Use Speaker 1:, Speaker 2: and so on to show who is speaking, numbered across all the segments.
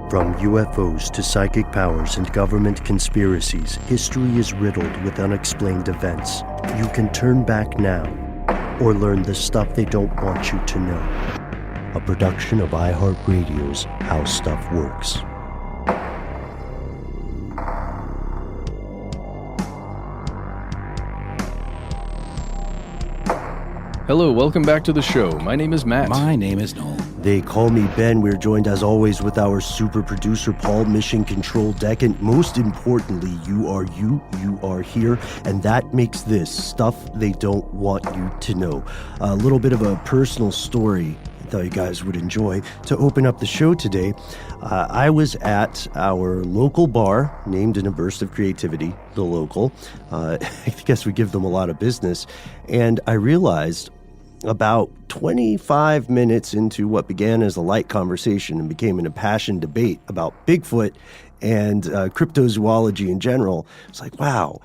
Speaker 1: From UFOs to psychic powers and government conspiracies, history is riddled with unexplained events. You can turn back now or learn the stuff they don't want you to know. A production of iHeartRadio's How Stuff Works.
Speaker 2: Hello, welcome back to the show. My name is Matt.
Speaker 3: My name is Noel.
Speaker 1: They call me Ben. We're joined as always with our super producer, Paul, Mission Control Deck. And most importantly, you are here. And that makes this stuff they don't want you to know. A little bit of a personal story I thought you guys would enjoy. To open up the show today, I was at our local bar, named in a burst of creativity, The Local. I guess we give them a lot of business. And I realized about 25 minutes into what began as a light conversation and became an impassioned debate about Bigfoot and cryptozoology in general, it's like, wow,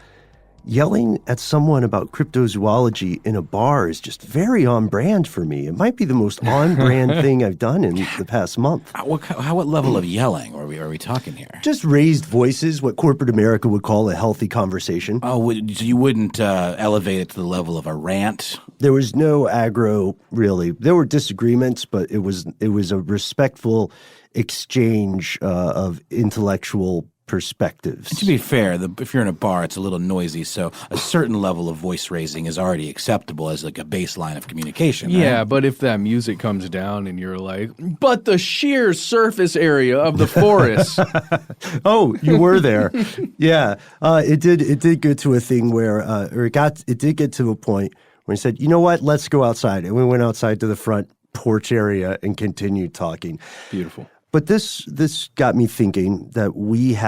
Speaker 1: yelling at someone about cryptozoology in a bar is just very on brand for me. It might be the most on brand thing I've done in the past month.
Speaker 3: What level of yelling are we talking here?
Speaker 1: Just raised voices, what corporate America would call a healthy conversation.
Speaker 3: Oh, so you wouldn't elevate it to the level of a rant?
Speaker 1: There was no aggro, really. There were disagreements, but it was a respectful exchange of intellectual perspectives.
Speaker 3: To be fair, if you're in a bar, it's a little noisy, so a certain level of voice raising is already acceptable as like a baseline of communication.
Speaker 2: Yeah,
Speaker 3: right?
Speaker 2: but if that music comes down and you're like, but the sheer surface area of the forest.
Speaker 1: Oh, you were there. Yeah. It did get to a thing where, it did get to a point where he said, you know what, let's go outside. And we went outside to the front porch area and continued talking.
Speaker 2: Beautiful.
Speaker 1: But this got me thinking that we've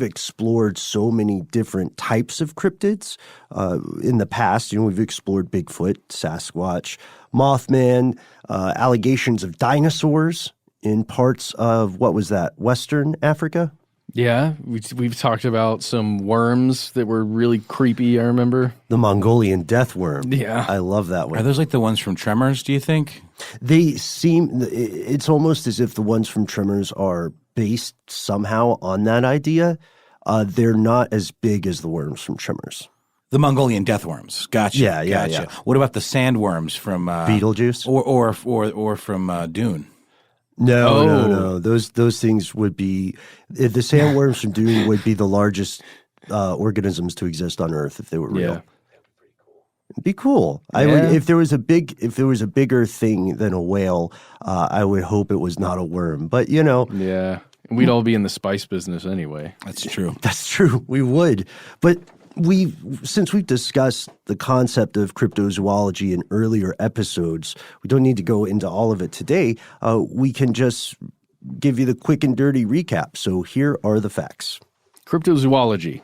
Speaker 1: explored so many different types of cryptids in the past. You know, we've explored Bigfoot, Sasquatch, Mothman, allegations of dinosaurs in parts of, what was that, Western Africa?
Speaker 2: Yeah, we've talked about some worms that were really creepy, I remember.
Speaker 1: The Mongolian death worm.
Speaker 2: Yeah.
Speaker 1: I love that one.
Speaker 3: Are those like the ones from Tremors, do you think?
Speaker 1: It's almost as if the ones from Tremors are based somehow on that idea. They're not as big as the worms from Tremors.
Speaker 3: The Mongolian death worms. Gotcha.
Speaker 1: Yeah.
Speaker 3: What about the sandworms from
Speaker 1: Beetlejuice?
Speaker 3: Or from Dune?
Speaker 1: No. Those things would be the sandworms from Dune would be the largest organisms to exist on Earth if they were real.
Speaker 2: Yeah.
Speaker 1: It'd be cool. I would, if there was a bigger thing than a whale, I would hope it was not a worm. But you know,
Speaker 2: yeah, we'd all be in the spice business anyway.
Speaker 3: That's true.
Speaker 1: That's true. We would, but since we've discussed the concept of cryptozoology in earlier episodes, we don't need to go into all of it today. We can just give you the quick and dirty recap. So here are the facts.
Speaker 2: Cryptozoology,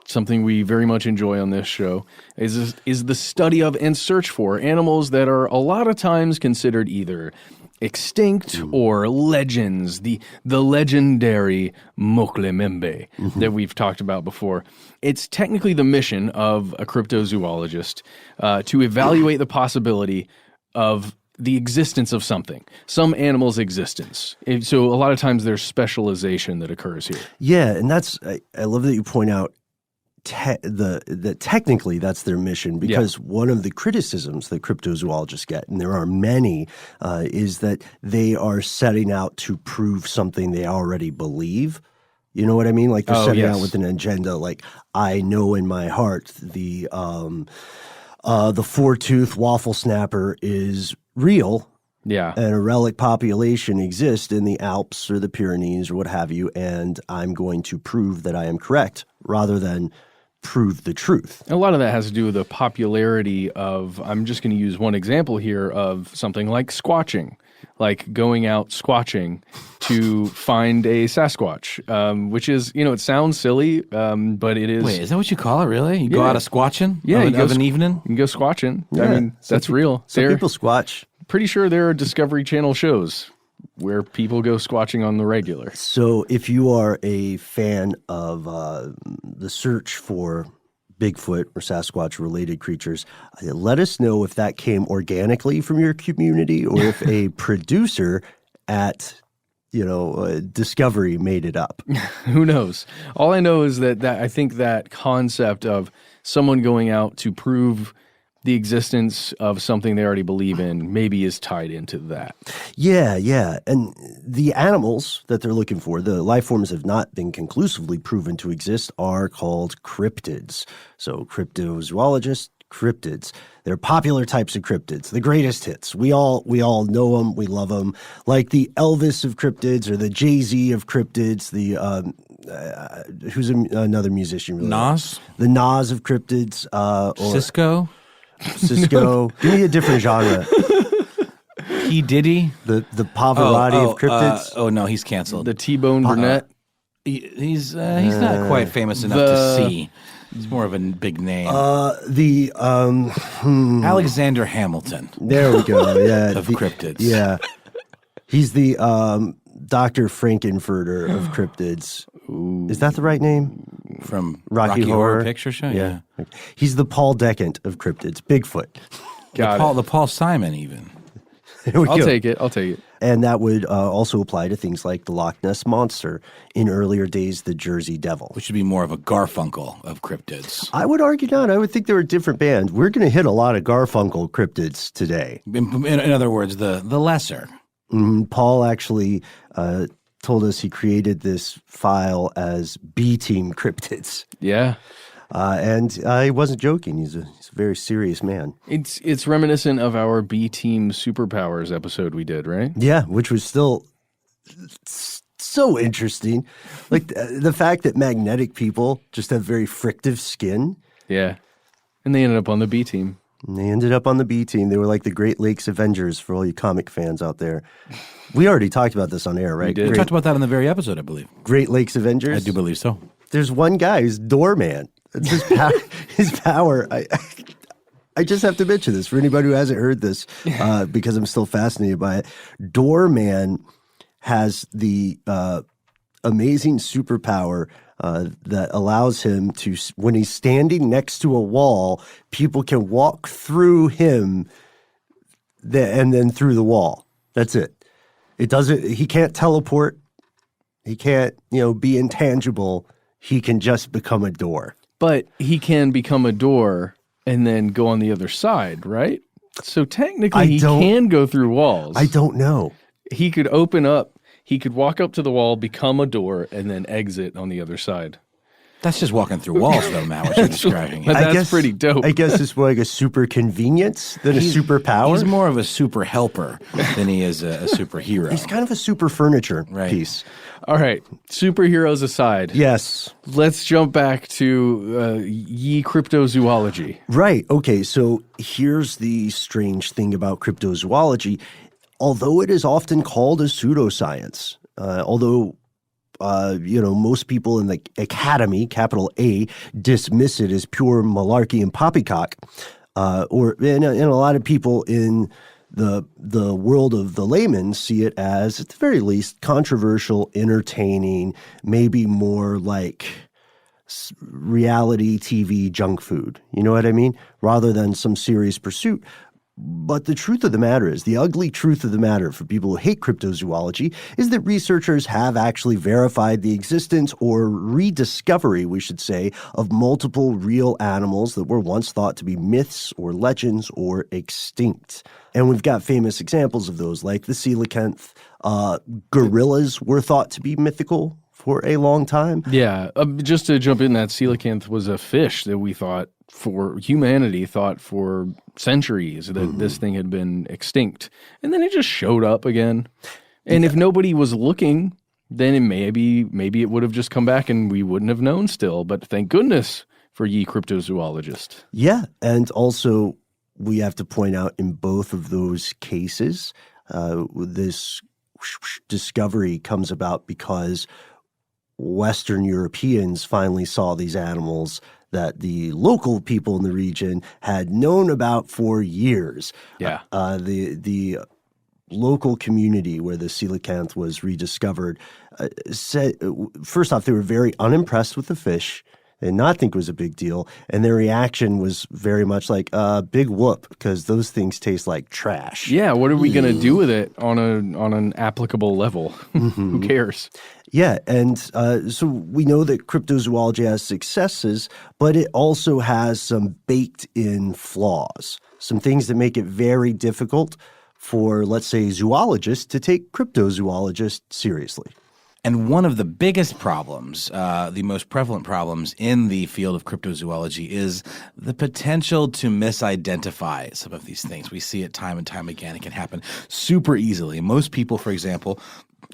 Speaker 2: something we very much enjoy on this show, is the study of and search for animals that are a lot of times considered either extinct or legends, the legendary Mokle-Membe that we've talked about before. It's technically the mission of a cryptozoologist to evaluate the possibility of the existence of something, some animal's existence. So a lot of times there's specialization that occurs here.
Speaker 1: Yeah, and I love that you point out that technically that's their mission, because one of the criticisms that cryptozoologists get, and there are many, is that they are setting out to prove something they already believe. You know what I mean? Like they're setting out with an agenda. Like, I know in my heart the four-tooth waffle snapper is real.
Speaker 2: Yeah.
Speaker 1: And a relic population exists in the Alps or the Pyrenees or what have you, and I'm going to prove that I am correct rather than prove the truth.
Speaker 2: A lot of that has to do with the popularity of, I'm just going to use one example here of something like squatching, like going out squatching to find a Sasquatch, which is, it sounds silly, but it is.
Speaker 3: Wait, is that what you call it, really? You go out a squatching of an evening?
Speaker 2: You can go squatching.
Speaker 1: Yeah,
Speaker 2: I mean, that's real.
Speaker 1: Some people squatch.
Speaker 2: Pretty sure there are Discovery Channel shows where people go squatching on the regular.
Speaker 1: So if you are a fan of the search for Bigfoot or Sasquatch-related creatures, let us know if that came organically from your community or if a producer at discovery made it up.
Speaker 2: Who knows? All I know is that I think that concept of someone going out to prove the existence of something they already believe in maybe is tied into that.
Speaker 1: Yeah. And the animals that they're looking for, the life forms have not been conclusively proven to exist, are called cryptids. So cryptozoologists, cryptids. They're popular types of cryptids, the greatest hits. We all know them, we love them. Like the Elvis of cryptids or the Jay-Z of cryptids, the who's another musician? Really?
Speaker 3: Nas?
Speaker 1: The Nas of cryptids. Or
Speaker 3: Cisco?
Speaker 1: Give me a different genre.
Speaker 3: P. Diddy?
Speaker 1: The Pavarotti of cryptids.
Speaker 3: No, he's canceled.
Speaker 2: The T-Bone Burnett.
Speaker 3: He's not quite famous enough to see. He's more of a big name. Alexander Hamilton.
Speaker 1: There we go. Yeah,
Speaker 3: of cryptids.
Speaker 1: Yeah, he's the Dr. Frankenfurter of cryptids. Ooh. Is that the right name?
Speaker 3: From
Speaker 1: Rocky Horror
Speaker 3: Picture Show?
Speaker 1: Yeah. He's the Paul Decant of cryptids. Bigfoot.
Speaker 3: The Paul Simon even.
Speaker 2: I'll take it.
Speaker 1: And that would also apply to things like the Loch Ness Monster, in earlier days, the Jersey Devil.
Speaker 3: Which would be more of a Garfunkel of cryptids.
Speaker 1: I would argue not. I would think they were a different band. We're going to hit a lot of Garfunkel cryptids today.
Speaker 3: In other words, the lesser.
Speaker 1: Paul actually told us he created this file as B-Team cryptids.
Speaker 2: Yeah.
Speaker 1: And he wasn't joking. He's a very serious man.
Speaker 2: It's reminiscent of our B-Team Superpowers episode we did, right?
Speaker 1: Yeah, which was still so interesting. Like the fact that magnetic people just have very frictive skin.
Speaker 2: Yeah. And they ended up on the B-Team.
Speaker 1: And they ended up on the B-Team. They were like the Great Lakes Avengers for all you comic fans out there. We already talked about this on air, right?
Speaker 3: We talked about that in the very episode, I believe.
Speaker 1: Great Lakes Avengers?
Speaker 3: I do believe so.
Speaker 1: There's one guy who's Doorman. It's his power. I just have to mention this for anybody who hasn't heard this because I'm still fascinated by it. Doorman has the amazing superpower that allows him to, when he's standing next to a wall, people can walk through him and then through the wall. That's it. He can't teleport. He can't, be intangible. He can just become a door.
Speaker 2: But he can become a door and then go on the other side, right? So technically he can go through walls.
Speaker 1: I don't know.
Speaker 2: He could open up. He could walk up to the wall, become a door, and then exit on the other side.
Speaker 3: That's just walking through walls, though, Matt, what you're describing.
Speaker 2: That's pretty dope.
Speaker 1: I guess it's more like a super convenience than a superpower.
Speaker 3: He's more of a super helper than he is a superhero.
Speaker 1: He's kind of a super furniture piece.
Speaker 2: All right, superheroes aside.
Speaker 1: Yes.
Speaker 2: Let's jump back to ye cryptozoology.
Speaker 1: Right. Okay, so here's the strange thing about cryptozoology. Although it is often called a pseudoscience, most people in the academy, capital A, dismiss it as pure malarkey and poppycock, and a lot of people in the world of the layman see it as, at the very least, controversial, entertaining, maybe more like reality TV junk food. You know what I mean? Rather than some serious pursuit. But the truth of the matter is, the ugly truth of the matter for people who hate cryptozoology is that researchers have actually verified the existence or rediscovery, we should say, of multiple real animals that were once thought to be myths or legends or extinct. And we've got famous examples of those, like the coelacanth. Gorillas were thought to be mythical for a long time.
Speaker 2: Yeah, just to jump in, that coelacanth was a fish that humanity thought for centuries that this thing had been extinct. And then it just showed up again. And if nobody was looking, then maybe it would have just come back and we wouldn't have known still. But thank goodness for ye cryptozoologist.
Speaker 1: Yeah, and also we have to point out in both of those cases, this discovery comes about because Western Europeans finally saw these animals that the local people in the region had known about for years.
Speaker 2: Yeah.
Speaker 1: The local community where the coelacanth was rediscovered said, first off, they were very unimpressed with the fish. and not think it was a big deal. And their reaction was very much like, big whoop, because those things taste like trash.
Speaker 2: Yeah, what are we going to do with it on an applicable level? Who cares?
Speaker 1: Yeah, and so we know that cryptozoology has successes, but it also has some baked-in flaws, some things that make it very difficult for, let's say, zoologists to take cryptozoologists seriously.
Speaker 3: And one of the biggest problems, the most prevalent problems in the field of cryptozoology is the potential to misidentify some of these things. We see it time and time again. It can happen super easily. Most people, for example,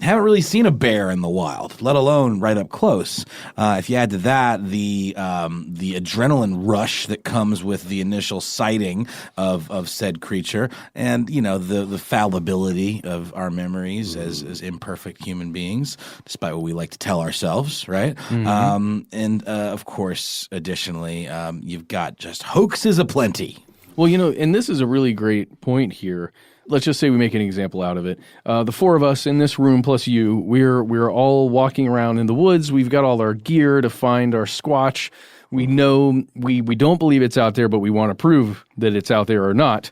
Speaker 3: haven't really seen a bear in the wild, let alone right up close. If you add to that the adrenaline rush that comes with the initial sighting of said creature, and the fallibility of our memories as imperfect human beings, despite what we like to tell ourselves, right? And of course, additionally, you've got just hoaxes aplenty.
Speaker 2: Well, and this is a really great point here. Let's just say we make an example out of it. The four of us in this room plus you, we're all walking around in the woods. We've got all our gear to find our Squatch. We know we don't believe it's out there, but we want to prove that it's out there or not.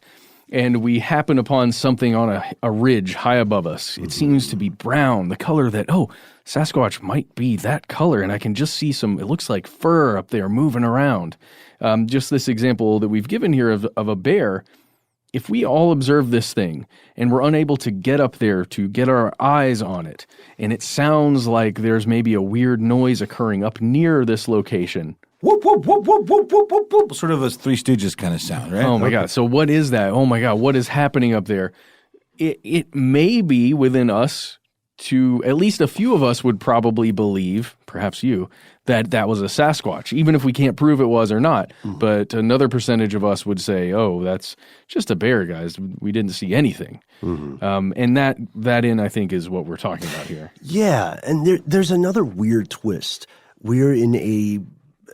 Speaker 2: And we happen upon something on a ridge high above us. It seems to be brown, the color that, Sasquatch might be that color. And I can just see it looks like fur up there moving around. Just this example that we've given here of a bear. If we all observe this thing and we're unable to get up there to get our eyes on it, and it sounds like there's maybe a weird noise occurring up near this location.
Speaker 3: Whoop, whoop, whoop, whoop, whoop, whoop, whoop, whoop. Sort of a Three Stooges kind of sound, right?
Speaker 2: Oh, my God. So what is that? Oh, my God. What is happening up there? It may be within us to, at least a few of us would probably believe, perhaps you, that was a Sasquatch, even if we can't prove it was or not. But another percentage of us would say, that's just a bear, guys. We didn't see anything. And that I think, is what we're talking about here.
Speaker 1: Yeah, and there's another weird twist. We're in a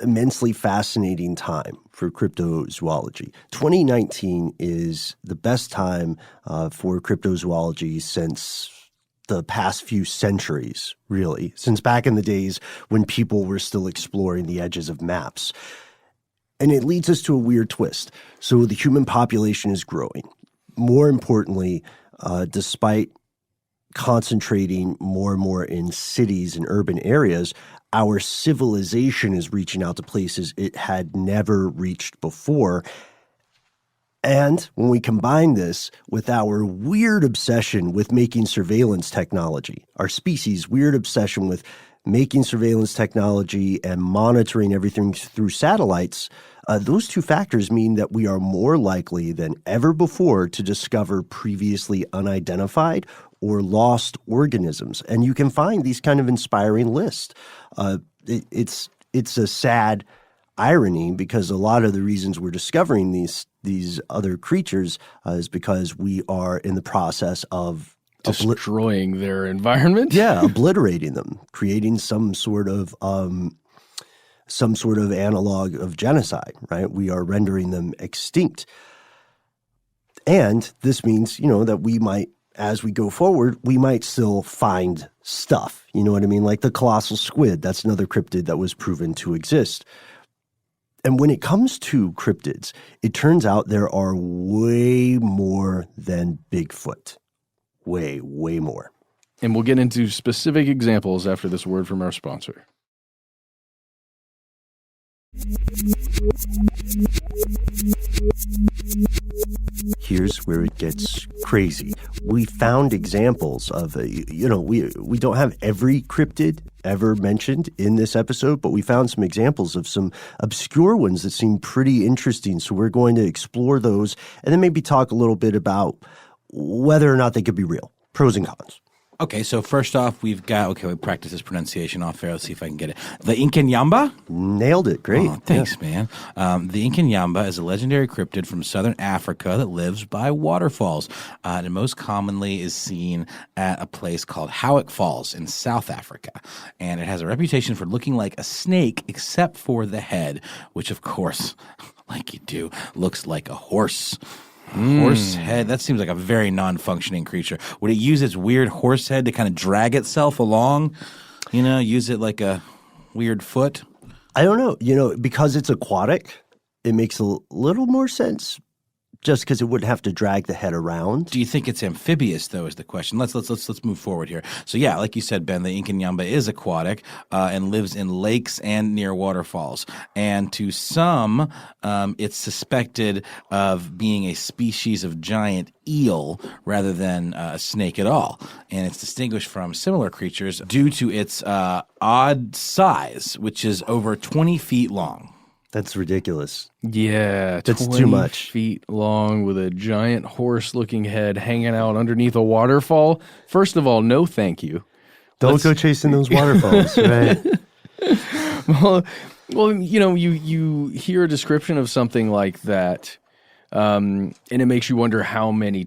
Speaker 1: immensely fascinating time for cryptozoology. 2019 is the best time for cryptozoology since the past few centuries, really, since back in the days when people were still exploring the edges of maps. And it leads us to a weird twist. So the human population is growing. More importantly, despite concentrating more and more in cities and urban areas, our civilization is reaching out to places it had never reached before. And when we combine this with our weird obsession with making surveillance technology, our species' weird obsession with making surveillance technology and monitoring everything through satellites, those two factors mean that we are more likely than ever before to discover previously unidentified or lost organisms. And you can find these kind of inspiring lists. It's a sad irony, because a lot of the reasons we're discovering these other creatures is because we are in the process of
Speaker 2: destroying their environment.
Speaker 1: Yeah, obliterating them, creating some sort of analog of genocide, right? We are rendering them extinct. And this means, that we might, as we go forward, we might still find stuff. You know what I mean? Like the colossal squid, that's another cryptid that was proven to exist. And when it comes to cryptids, it turns out there are way more than Bigfoot. Way, way more.
Speaker 2: And we'll get into specific examples after this word from our sponsor.
Speaker 1: Here's where it gets crazy. We found examples of, we don't have every cryptid ever mentioned in this episode, but we found some examples of some obscure ones that seem pretty interesting. So we're going to explore those and then maybe talk a little bit about whether or not they could be real, pros and cons.
Speaker 3: Okay, so first off, we practice this pronunciation off air. Let's see if I can get it. The Inkinyamba?
Speaker 1: Nailed it. Great.
Speaker 3: Oh, thanks, man. The Inkinyamba is a legendary cryptid from southern Africa that lives by waterfalls. And most commonly is seen at a place called Howick Falls in South Africa. And it has a reputation for looking like a snake, except for the head, which, of course, like you do, looks like a horse. Horse head, that seems like a very non-functioning creature. Would it use its weird horse head to kind of drag itself along? Use it like a weird foot?
Speaker 1: I don't know. Because it's aquatic, it makes a little more sense. Just because it wouldn't have to drag the head around.
Speaker 3: Do you think it's amphibious, though, is the question? Let's move forward here. So, yeah, like you said, Ben, the Inkanyamba is aquatic and lives in lakes and near waterfalls. And to some, it's suspected of being a species of giant eel rather than a snake at all. And it's distinguished from similar creatures due to its odd size, which is over 20 feet long.
Speaker 1: That's ridiculous.
Speaker 2: Yeah,
Speaker 1: That's
Speaker 2: 20
Speaker 1: too much.
Speaker 2: feet long with a giant horse-looking head hanging out underneath a waterfall. First of all, no thank you.
Speaker 1: Don't go chasing those waterfalls, right?
Speaker 2: Well, you hear a description of something like that, and it makes you wonder how many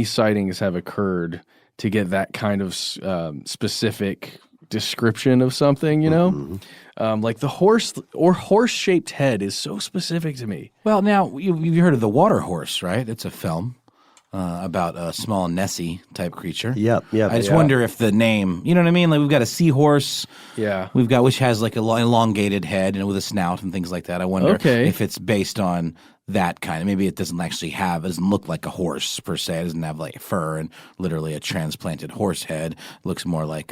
Speaker 2: sightings have occurred to get that kind of specific description of something, like the horse-shaped head is so specific to me.
Speaker 3: Well, now, you've heard of the water horse, right? It's a film about a small Nessie-type creature.
Speaker 1: Yep.
Speaker 3: I just wonder if the name, you know what I mean? Like, we've got a seahorse.
Speaker 2: Yeah.
Speaker 3: Which has like a elongated head and with a snout and things like that. I wonder if it's based on that kind of, maybe it doesn't look like a horse per se. It doesn't have like fur and literally a transplanted horse head. It looks more like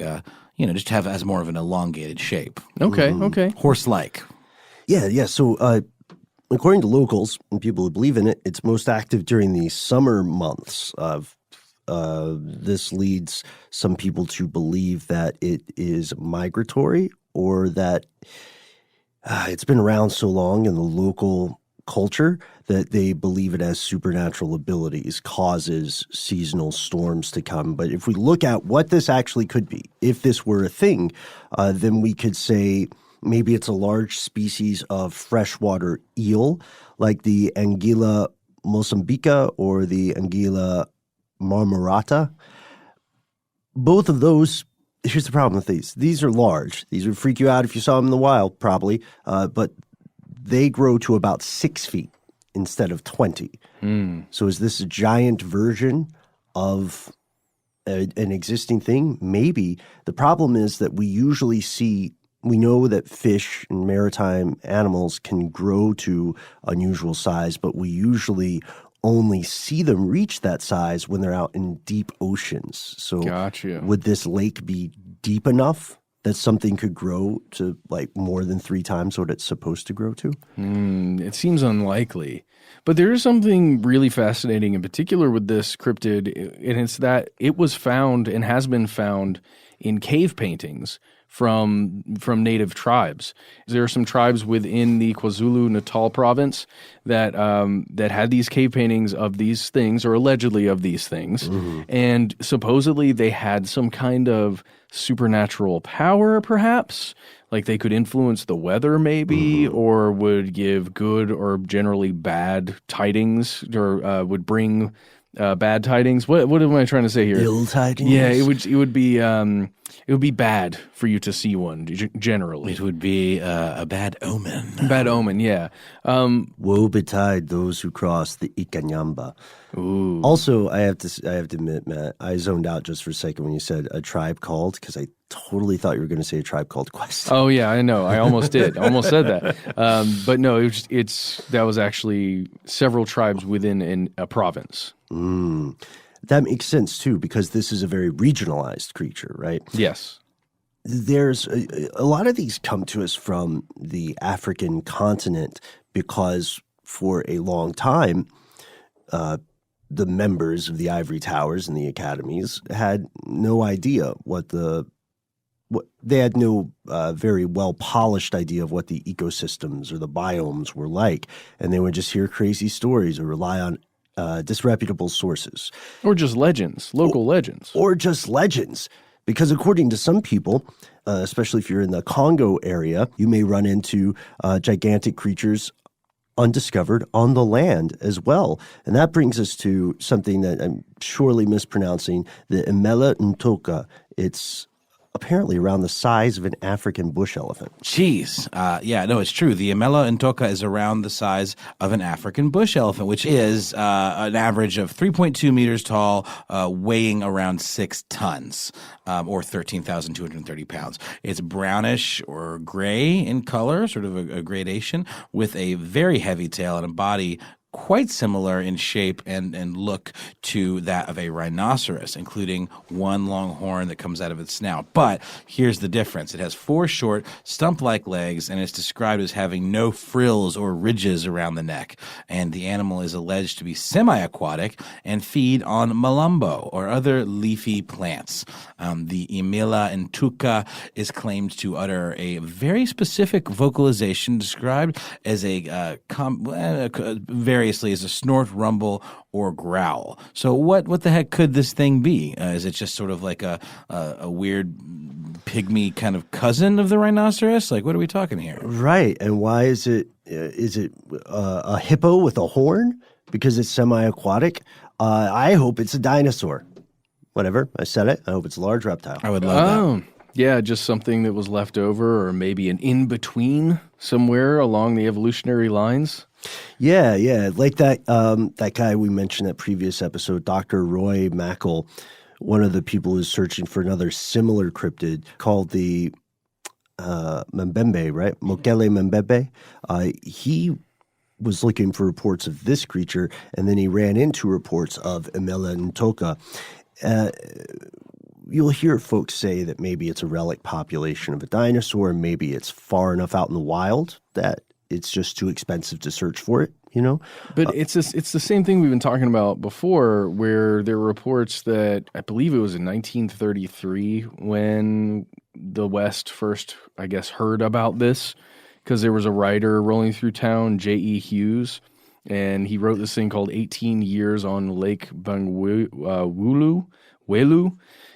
Speaker 3: just has more of an elongated shape.
Speaker 2: Okay.
Speaker 3: Horse-like.
Speaker 1: Yeah. So according to locals and people who believe in it, it's most active during the summer months. This leads some people to believe that it is migratory or that it's been around so long in the local culture that they believe it has supernatural abilities, causes seasonal storms to come. But if we look at what this actually could be, if this were a thing, then we could say maybe it's a large species of freshwater eel like the Anguilla mozambica or the Anguilla marmorata. Both of those, here's the problem with these. These are large. These would freak you out if you saw them in the wild, probably. But they grow to about 6 feet instead of 20. So is this a giant version of an existing thing? Maybe. The problem is that we know that fish and maritime animals can grow to unusual size, but we usually only see them reach that size when they're out in deep oceans. So
Speaker 2: Gotcha.
Speaker 1: Would this lake be deep enough that something could grow to like more than 3 times what it's supposed to grow to?
Speaker 2: It seems unlikely. But there is something really fascinating in particular with this cryptid, and it's that it was found and has been found in cave paintings from native tribes. There are some tribes within the KwaZulu-Natal province that had these cave paintings of these things, or allegedly of these things, and supposedly they had some kind of supernatural power, perhaps, like they could influence the weather maybe, or would give good or generally bad tidings, or would bring bad tidings. What am I trying to say here?
Speaker 1: Ill tidings?
Speaker 2: Yeah, it would be bad for you to see one generally.
Speaker 3: It would be a bad omen.
Speaker 2: Bad omen, yeah.
Speaker 1: Woe betide those who cross the Ikanyamba.
Speaker 2: Ooh.
Speaker 1: Also, I have to admit, Matt, I zoned out just for a second when you said A Tribe Called, because I totally thought you were going to say A Tribe Called Quest.
Speaker 2: Oh yeah, I know. I almost did. I almost said that. But no, that was actually several tribes within a province.
Speaker 1: That makes sense too, because this is a very regionalized creature, right?
Speaker 2: Yes.
Speaker 1: There's a lot of these come to us from the African continent because for a long time, the members of the ivory towers and the academies had no idea they had no very well polished idea of what the ecosystems or the biomes were like, and they would just hear crazy stories or rely on disreputable sources.
Speaker 2: Or just legends, local legends.
Speaker 1: Or just legends. Because according to some people, especially if you're in the Congo area, you may run into gigantic creatures undiscovered on the land as well. And that brings us to something that I'm surely mispronouncing, the Imela Ntoka. It's apparently around the size of an African bush elephant.
Speaker 3: Jeez. Yeah, no, it's true. The Imela Ntoka is around the size of an African bush elephant, which is an average of 3.2 meters tall, weighing around 6 tons, or 13,230 pounds. It's brownish or gray in color, sort of a gradation, with a very heavy tail and a body quite similar in shape and look to that of a rhinoceros, including one long horn that comes out of its snout. But here's the difference. It has 4 short, stump-like legs, and it's described as having no frills or ridges around the neck. And the animal is alleged to be semi-aquatic and feed on malumbo, or other leafy plants. The Imela Ntuka is claimed to utter a very specific vocalization described as variously as a snort, rumble, or growl. So what the heck could this thing be? Is it just sort of like a weird pygmy kind of cousin of the rhinoceros? Like, what are we talking here?
Speaker 1: Right. And why is it a hippo with a horn? Because it's semi-aquatic? I hope it's a dinosaur. Whatever. I said it. I hope it's a large reptile.
Speaker 3: I would love that.
Speaker 2: Yeah, just something that was left over, or maybe an in-between somewhere along the evolutionary lines.
Speaker 1: Yeah. Like that guy we mentioned that previous episode, Dr. Roy Mackel, one of the people who's searching for another similar cryptid called the Mbembe, right? Mokele Mbembe. He was looking for reports of this creature, and then he ran into reports of Imela Ntoka. You'll hear folks say that maybe it's a relic population of a dinosaur, maybe it's far enough out in the wild that it's just too expensive to search for it, you know?
Speaker 2: But it's the same thing we've been talking about before, where there were reports that, I believe it was in 1933 when the West first, I guess, heard about this, because there was a writer rolling through town, J.E. Hughes, and he wrote this thing called 18 Years on Lake Bangwelu.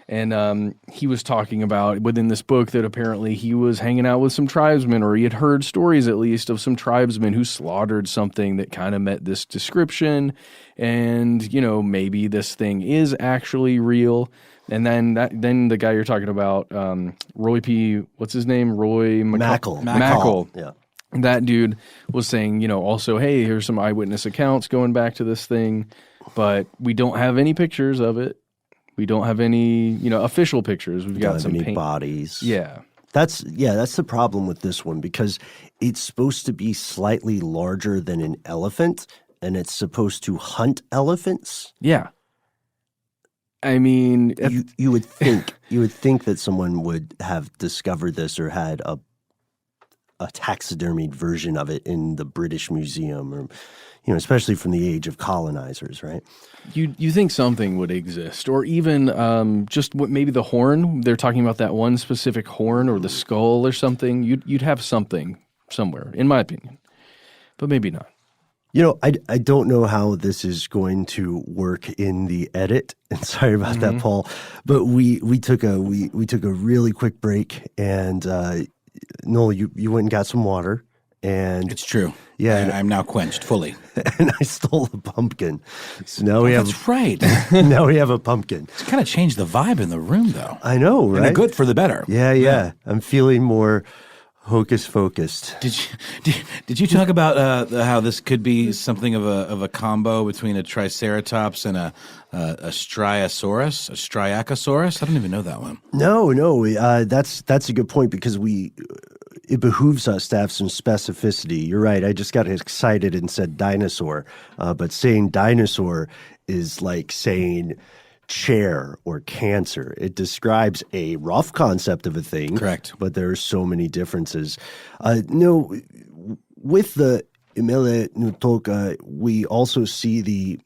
Speaker 2: And he was talking about within this book that apparently he was hanging out with some tribesmen, or he had heard stories at least of some tribesmen who slaughtered something that kind of met this description. And, you know, maybe this thing is actually real. And then the guy you're talking about, Roy P. What's his name? Roy Mackel.
Speaker 1: Yeah.
Speaker 2: That dude was saying, you know, also, hey, here's some eyewitness accounts going back to this thing, but we don't have any pictures of it. We don't have any, you know, official pictures. We've got some paint
Speaker 1: bodies.
Speaker 2: Yeah.
Speaker 1: That's the problem with this one, because it's supposed to be slightly larger than an elephant, and it's supposed to hunt elephants.
Speaker 2: Yeah. I mean,
Speaker 1: you would think that someone would have discovered this or had a taxidermied version of it in the British Museum, or, you know, especially from the age of colonizers, right?
Speaker 2: You think something would exist, or even just maybe the horn. They're talking about that one specific horn, or the skull, or something. You'd have something somewhere, in my opinion, but maybe not.
Speaker 1: You know, I don't know how this is going to work in the edit, and sorry about that, Paul. But we took a really quick break, and Noel, you went and got some water. And
Speaker 3: it's true.
Speaker 1: Yeah,
Speaker 3: I'm now quenched fully.
Speaker 1: And I stole a pumpkin. So now we have.
Speaker 3: That's right.
Speaker 1: Now we have a pumpkin.
Speaker 3: It's kind of changed the vibe in the room, though.
Speaker 1: I know, right?
Speaker 3: And good for the better.
Speaker 1: Yeah. I'm feeling more hocus focused.
Speaker 3: Did you talk about how this could be something of a combo between a triceratops and a striacosaurus? I don't even know that one.
Speaker 1: No. That's a good point, because it behooves us to have some specificity. You're right. I just got excited and said dinosaur, but saying dinosaur is like saying chair or cancer. It describes a rough concept of a thing.
Speaker 3: Correct.
Speaker 1: But there are so many differences. No, with the Imela Ntoka, we also see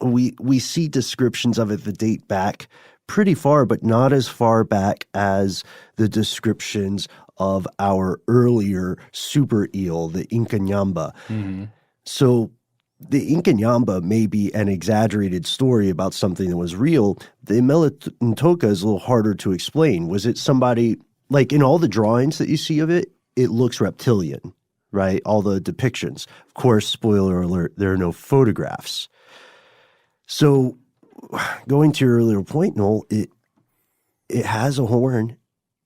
Speaker 1: we see descriptions of it that date back pretty far, but not as far back as the descriptions of our earlier super eel, the Inkanyamba. Mm-hmm. So the Inkanyamba may be an exaggerated story about something that was real. The Imela Ntoka is a little harder to explain. Was it somebody, like in all the drawings that you see of it, it looks reptilian, right? All the depictions. Of course, spoiler alert, there are no photographs. So going to your earlier point, Noel, it has a horn.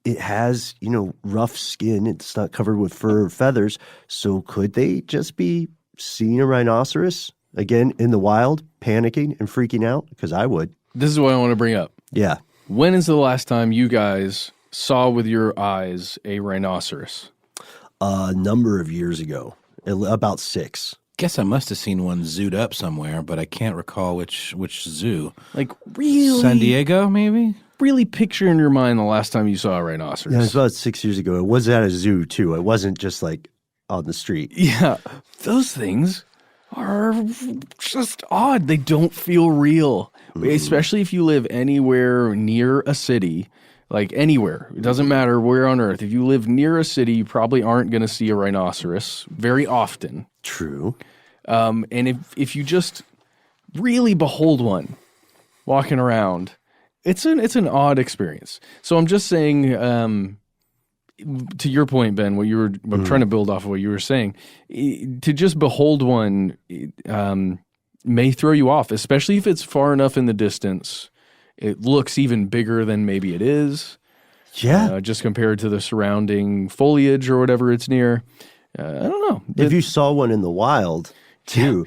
Speaker 1: It has, rough skin. It's not covered with fur or feathers. So could they just be seeing a rhinoceros again in the wild, panicking and freaking out? Because I would.
Speaker 2: This is what I want to bring up.
Speaker 1: Yeah.
Speaker 2: When is the last time you guys saw with your eyes a rhinoceros?
Speaker 1: A number of years ago, about 6.
Speaker 3: Guess I must have seen one zooed up somewhere, but I can't recall which zoo.
Speaker 2: Like really?
Speaker 3: San Diego, maybe?
Speaker 2: Really picture in your mind the last time you saw a rhinoceros.
Speaker 1: Yeah, it was about 6 years ago. It was at a zoo, too. It wasn't just like on the street.
Speaker 2: Yeah, those things are just odd. They don't feel real, especially if you live anywhere near a city, like anywhere. It doesn't matter where on earth. If you live near a city, you probably aren't going to see a rhinoceros very often.
Speaker 1: True.
Speaker 2: And if you just really behold one walking around, it's an odd experience. So I'm just saying, to your point, Ben, I'm trying to build off of what you were saying. To just behold one may throw you off, especially if it's far enough in the distance. It looks even bigger than maybe it is.
Speaker 1: Yeah.
Speaker 2: Just compared to the surrounding foliage or whatever it's near. I don't know.
Speaker 1: If you saw one in the wild, too,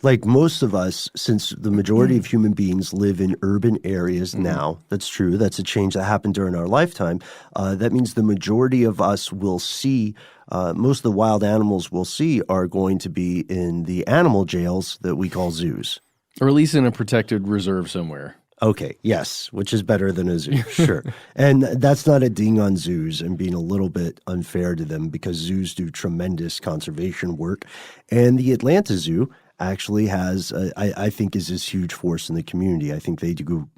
Speaker 1: like most of us, since the majority of human beings live in urban areas now, that's true. That's a change that happened during our lifetime. That means the majority of us will see, most of the wild animals we'll see are going to be in the animal jails that we call zoos.
Speaker 2: Or at least in a protected reserve somewhere.
Speaker 1: Okay, yes, which is better than a zoo, sure. And that's not a ding on zoos and being a little bit unfair to them, because zoos do tremendous conservation work. And the Atlanta Zoo actually has, I think, is this huge force in the community. I think they do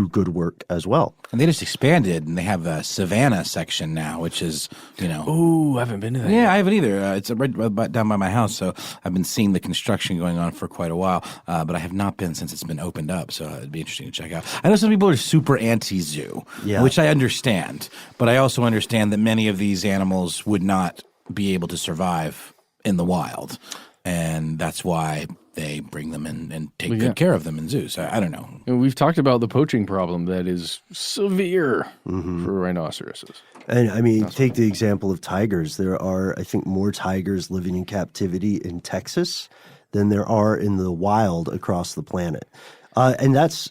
Speaker 1: good work as well.
Speaker 3: And they just expanded, and they have a Savannah section now, which is,
Speaker 2: Oh, I haven't been to that
Speaker 3: Yeah,
Speaker 2: yet.
Speaker 3: I haven't either. It's right down by my house, so I've been seeing the construction going on for quite a while, but I have not been since it's been opened up, so it'd be interesting to check out. I know some people are super anti-zoo, which I understand, but I also understand that many of these animals would not be able to survive in the wild, and that's why they bring them in and take good care of them in zoos. I don't know.
Speaker 2: And we've talked about the poaching problem that is severe for rhinoceroses.
Speaker 1: And I mean, take the example of tigers. There are, I think, more tigers living in captivity in Texas than there are in the wild across the planet. And that's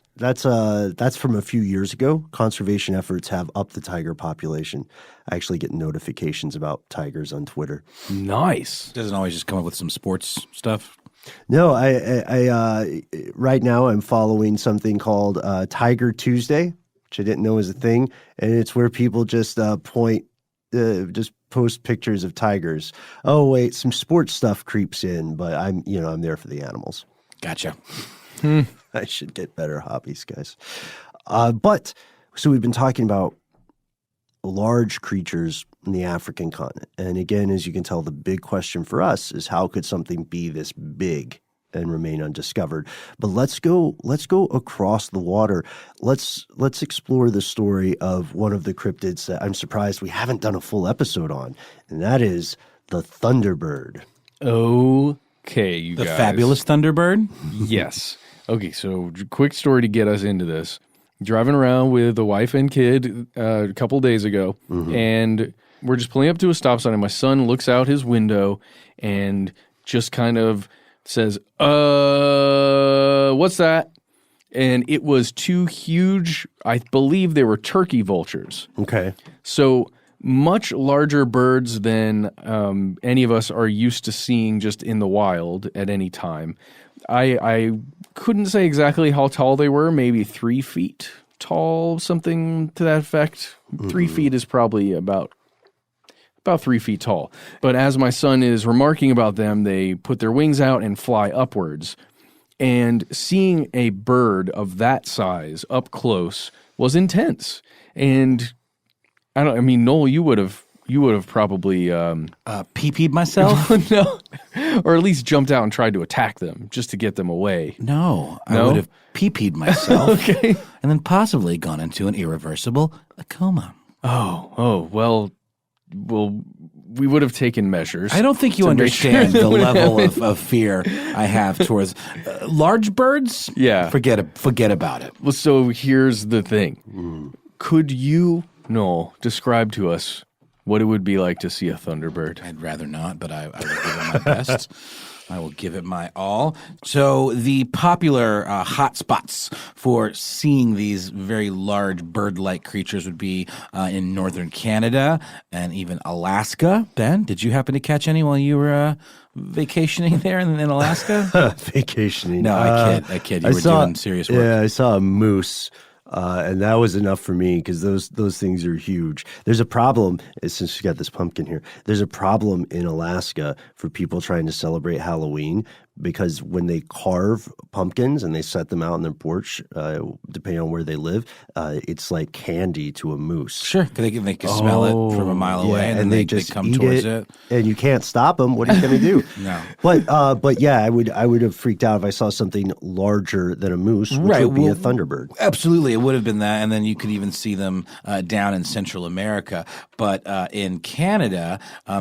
Speaker 1: from a few years ago. Conservation efforts have upped the tiger population. I actually get notifications about tigers on Twitter.
Speaker 2: Nice.
Speaker 3: Doesn't always just come up with some sports stuff.
Speaker 1: No, I right now I'm following something called Tiger Tuesday, which I didn't know was a thing, and it's where people just just post pictures of tigers. Oh wait, some sports stuff creeps in, but I'm there for the animals.
Speaker 3: Gotcha.
Speaker 1: I should get better hobbies, guys. But so we've been talking about large creatures in the African continent. And again, as you can tell, the big question for us is how could something be this big and remain undiscovered? But let's go across the water. Let's explore the story of one of the cryptids that I'm surprised we haven't done a full episode on, and that is the Thunderbird.
Speaker 2: Okay, you guys.
Speaker 3: The fabulous Thunderbird?
Speaker 2: Yes. Okay, so quick story to get us into this. Driving around with a wife and kid a couple days ago, and we're just pulling up to a stop sign, and my son looks out his window and just kind of says, what's that? And it was 2 huge, I believe they were turkey vultures.
Speaker 1: Okay.
Speaker 2: So much larger birds than any of us are used to seeing just in the wild at any time. I couldn't say exactly how tall they were, maybe 3 feet tall, something to that effect. 3 feet is probably about 3 feet tall. But as my son is remarking about them, they put their wings out and fly upwards. And seeing a bird of that size up close was intense. And Noel, you would have probably
Speaker 3: Pee-peed myself?
Speaker 2: no, or at least jumped out and tried to attack them just to get them away.
Speaker 3: No, I would have pee-peed myself.
Speaker 2: Okay,
Speaker 3: and then possibly gone into an irreversible coma.
Speaker 2: Oh, well, we would have taken measures.
Speaker 3: I don't think you understand the level of fear I have towards large birds.
Speaker 2: Yeah.
Speaker 3: Forget about it.
Speaker 2: Well, so here's the thing. Could you, Noel, describe to us what it would be like to see a thunderbird?
Speaker 3: I'd rather not, but I will give it my best. I will give it my all. So the popular hot spots for seeing these very large bird-like creatures would be in northern Canada and even Alaska. Ben, did you happen to catch any while you were vacationing there in Alaska?
Speaker 1: Vacationing?
Speaker 3: No, I kid. You were doing serious work.
Speaker 1: Yeah, I saw a moose. And that was enough for me because those things are huge. There's a problem, since we got this pumpkin here, there's a problem in Alaska for people trying to celebrate Halloween because when they carve pumpkins and they set them out on their porch, depending on where they live, it's like candy to a moose.
Speaker 3: Sure, they can smell it from a mile away, and then they
Speaker 1: just
Speaker 3: come
Speaker 1: eat
Speaker 3: towards it.
Speaker 1: and you can't stop them. What are you going to do?
Speaker 3: No.
Speaker 1: But yeah, I would have freaked out if I saw something larger than a moose, which would be a thunderbird.
Speaker 3: Absolutely, it would have been that, and then you could even see them down in Central America. But in Canada,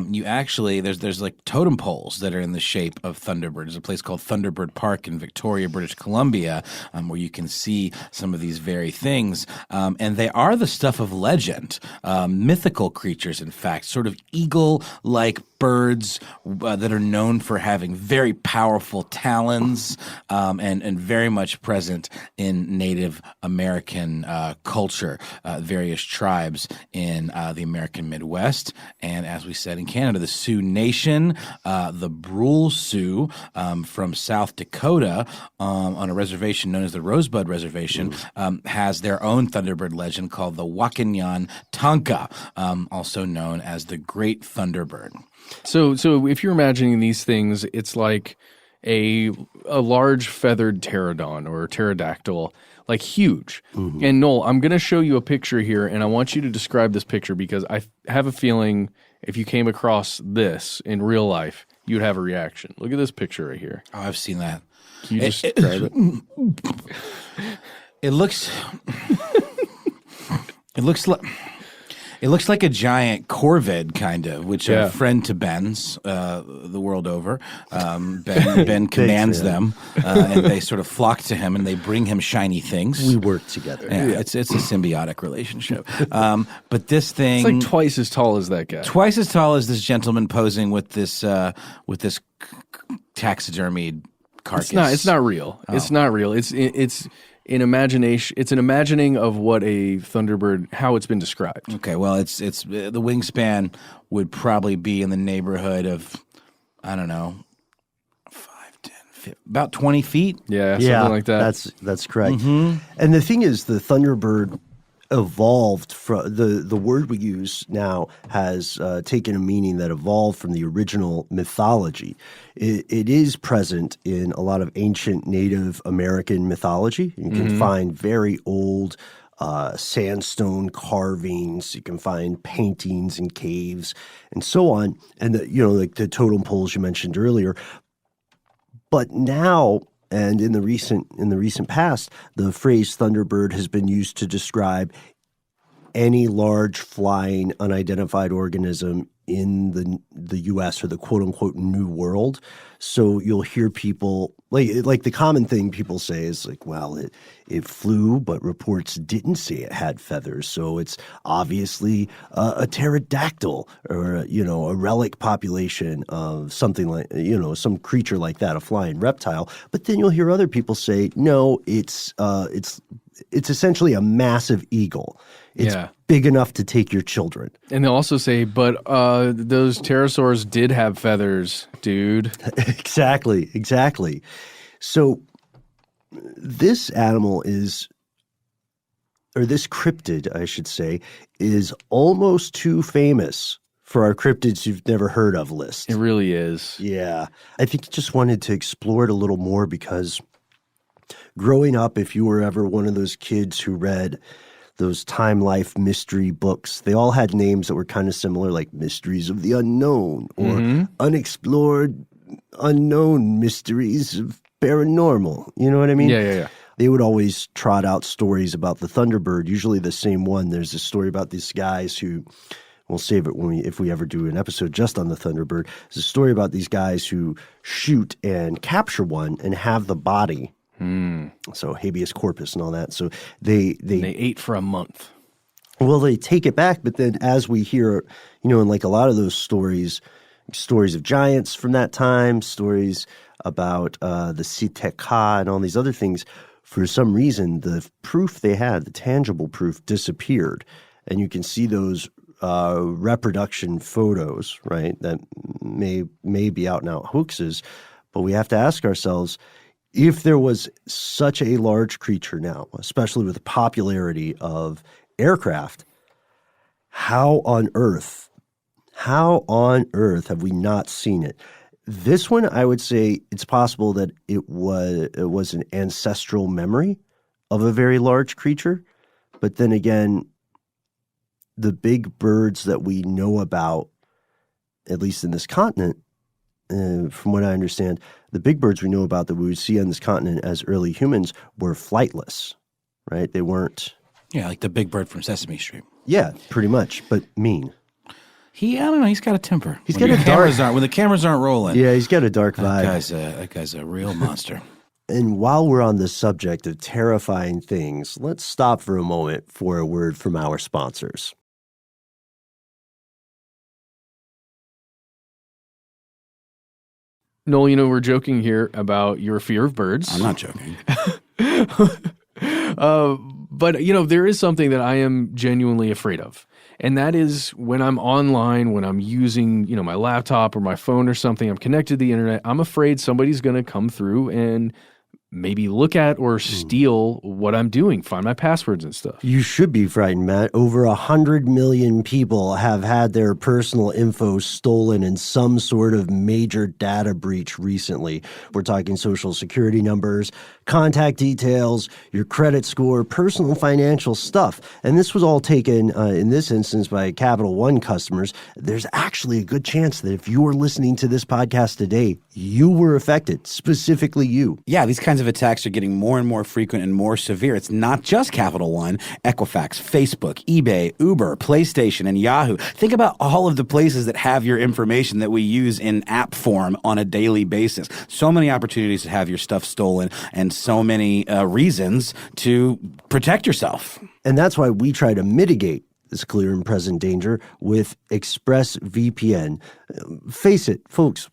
Speaker 3: you actually there's like totem poles that are in the shape of thunderbirds. There's a place called Thunderbird Park in Victoria, British Columbia, where you can see some of these very things, and they are the stuff of legend, mythical creatures. In fact, sort of eagle-like birds that are known for having very powerful talons, and very much present in Native American culture, various tribes in the American Midwest, and as we said in Canada, the Sioux Nation, the Brule Sioux from South Dakota on a reservation known as the Rosebud Reservation, has their own thunderbird legend called the Wakinyan Tonka, also known as the Great Thunderbird.
Speaker 2: So if you're imagining these things, it's like a large feathered pterodon or pterodactyl, like huge. Mm-hmm. And Noel, I'm going to show you a picture here, and I want you to describe this picture because I have a feeling if you came across this in real life, you'd have a reaction. Look at this picture right here.
Speaker 3: Oh, I've seen that.
Speaker 2: Can you describe it?
Speaker 3: It looks like a giant corvid, kind of, which a friend to Ben's the world over. Ben commands them, and they sort of flock to him, and they bring him shiny things.
Speaker 1: We work together.
Speaker 3: Yeah. It's a symbiotic relationship. But this thing,
Speaker 2: it's like twice as tall as that guy.
Speaker 3: Twice as tall as this gentleman posing with this taxidermied carcass.
Speaker 2: It's not real. Oh. It's not real. It's an imagination. It's an imagining of what a thunderbird, how it's been described.
Speaker 3: Okay, well, it's the wingspan would probably be in the neighborhood of, I don't know, 5, 10, 15, about 20 feet.
Speaker 2: Yeah, something like that.
Speaker 1: That's correct.
Speaker 3: Mm-hmm.
Speaker 1: And the thing is, the thunderbird evolved from the word we use now has taken a meaning that evolved from the original mythology. It is present in a lot of ancient Native American mythology. You can find very old sandstone carvings. You can find paintings in caves and so on. And like the totem poles you mentioned earlier. But now, and in the recent past, the phrase thunderbird has been used to describe any large flying unidentified organism in the U.S. or the quote unquote New World. So you'll hear people like the common thing people say is like, well, it flew, but reports didn't say it had feathers, so it's obviously a pterodactyl or a relic population of something like some creature like that, a flying reptile. But then you'll hear other people say, no, it's essentially a massive eagle. It's big enough to take your children.
Speaker 2: And they'll also say, but those pterosaurs did have feathers, dude.
Speaker 1: Exactly. So this animal this cryptid, I should say, is almost too famous for our cryptids you've never heard of list.
Speaker 2: It really is.
Speaker 1: Yeah. I think I just wanted to explore it a little more because growing up, if you were ever one of those kids who read those Time Life mystery books, they all had names that were kind of similar, like Mysteries of the Unknown or Unexplored Unknown Mysteries of Paranormal. You know what I mean?
Speaker 2: Yeah.
Speaker 1: They would always trot out stories about the Thunderbird, usually the same one. There's a story about these guys who, we'll save it if we ever do an episode just on the Thunderbird. There's a story about these guys who shoot and capture one and have the body. So habeas corpus and all that. So they
Speaker 2: ate for a month.
Speaker 1: Well, they take it back, but then as we hear, in like a lot of those stories of giants from that time, stories about the stdwytk and all these other things, for some reason, the proof they had, the tangible proof, disappeared. And you can see those reproduction photos, right, that may be out and out hoaxes. But we have to ask ourselves, if there was such a large creature now, especially with the popularity of aircraft, how on earth have we not seen it? This one, I would say it's possible that it was an ancestral memory of a very large creature. But then again, the big birds that we know about, at least in this continent, from what I understand, the big birds we know about that we would see on this continent as early humans were flightless, right? They weren't.
Speaker 3: Yeah, like the big bird from Sesame Street.
Speaker 1: Yeah, pretty much, but mean.
Speaker 3: I don't know. He's got a temper.
Speaker 1: He's got a dark.
Speaker 3: When the cameras aren't rolling.
Speaker 1: Yeah, he's got a dark vibe.
Speaker 3: That guy's a real monster.
Speaker 1: And while we're on the subject of terrifying things, let's stop for a moment for a word from our sponsors.
Speaker 2: Noel, we're joking here about your fear of birds.
Speaker 3: I'm not joking.
Speaker 2: But, there is something that I am genuinely afraid of. And that is when I'm online, when I'm using, my laptop or my phone or something, I'm connected to the internet, I'm afraid somebody's going to come through and maybe look at or steal what I'm doing, find my passwords and stuff.
Speaker 1: You should be frightened, Matt. Over 100 million people have had their personal info stolen in some sort of major data breach recently. We're talking social security numbers, contact details, your credit score, personal financial stuff. And this was all taken, in this instance, by Capital One customers. There's actually a good chance that if you are listening to this podcast today, you were affected, specifically you.
Speaker 4: Yeah, these kinds of attacks are getting more and more frequent and more severe. It's not just Capital One, Equifax, Facebook, eBay, Uber, PlayStation, and Yahoo. Think about all of the places that have your information that we use in app form on a daily basis. So many opportunities to have your stuff stolen and so many reasons to protect yourself.
Speaker 1: And that's why we try to mitigate this clear and present danger with ExpressVPN. Face it, folks,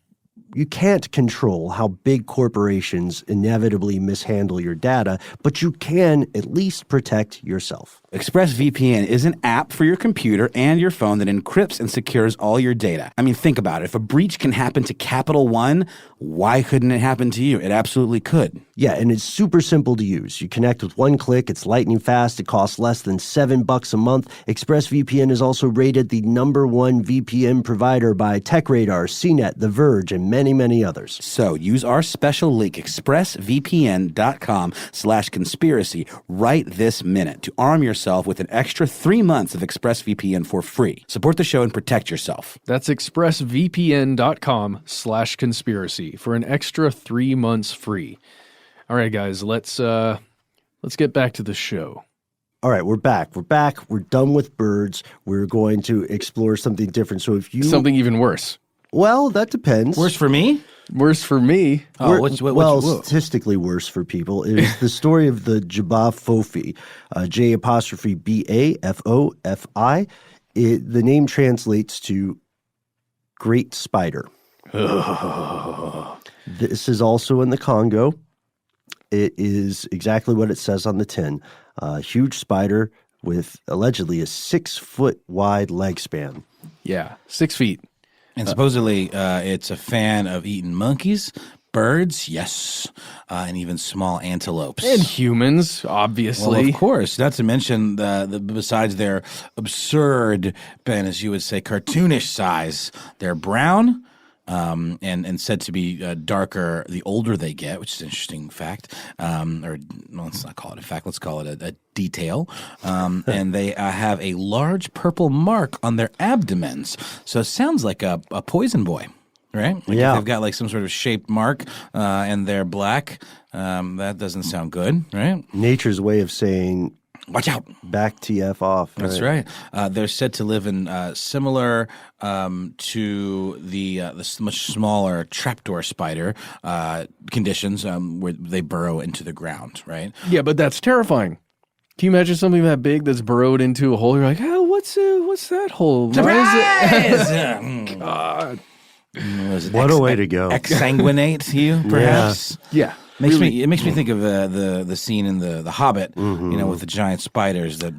Speaker 1: you can't control how big corporations inevitably mishandle your data, but you can at least protect yourself.
Speaker 4: ExpressVPN is an app for your computer and your phone that encrypts and secures all your data. I mean, think about it. If a breach can happen to Capital One, why couldn't it happen to you? It absolutely could.
Speaker 1: Yeah, and it's super simple to use. You connect with one click. It's lightning fast. It costs less than $7 a month. ExpressVPN is also rated the #1 VPN provider by TechRadar, CNET, The Verge, and many, many others.
Speaker 4: So use our special link, expressvpn.com/conspiracy right this minute to arm yourself with an extra 3 months of ExpressVPN for free. Support the show and protect yourself.
Speaker 2: That's expressvpn.com/conspiracy for an extra 3 months free. All right, guys, let's get back to the show.
Speaker 1: All right, we're back. We're done with birds. We're going to explore something different. So if you
Speaker 2: something even worse.
Speaker 1: Well, that depends.
Speaker 4: Worse for me?
Speaker 2: Worse for me.
Speaker 1: Statistically worse for people is the story of the Jabafofi, J'Bafofi. The name translates to great spider. This is also in the Congo. It is exactly what it says on the tin. A huge spider with allegedly a 6-foot wide leg span.
Speaker 2: Yeah, 6 feet.
Speaker 3: And supposedly it's a fan of eating monkeys, birds, yes, and even small antelopes.
Speaker 2: And humans, obviously.
Speaker 3: Well, of course. Not to mention, besides their absurd, and as you would say, cartoonish size, they're brown. And said to be darker the older they get, which is an interesting fact. Let's not call it a fact. Let's call it a detail. And they have a large purple mark on their abdomens. So it sounds like a poison boy, right? Like
Speaker 1: yeah.
Speaker 3: If they've got like some sort of shaped mark and they're black, that doesn't sound good, right?
Speaker 1: Nature's way of saying,
Speaker 3: watch out.
Speaker 1: Back TF off.
Speaker 3: That's right. They're said to live in similar to the much smaller trapdoor spider conditions where they burrow into the ground, right?
Speaker 2: Yeah, but that's terrifying. Can you imagine something that big that's burrowed into a hole? You're like, oh, what's that hole?
Speaker 3: Surprise!
Speaker 2: God.
Speaker 1: What a way to go.
Speaker 3: Exsanguinate you, perhaps.
Speaker 2: Yeah.
Speaker 3: It makes me think of the scene in the Hobbit, with the giant spiders, the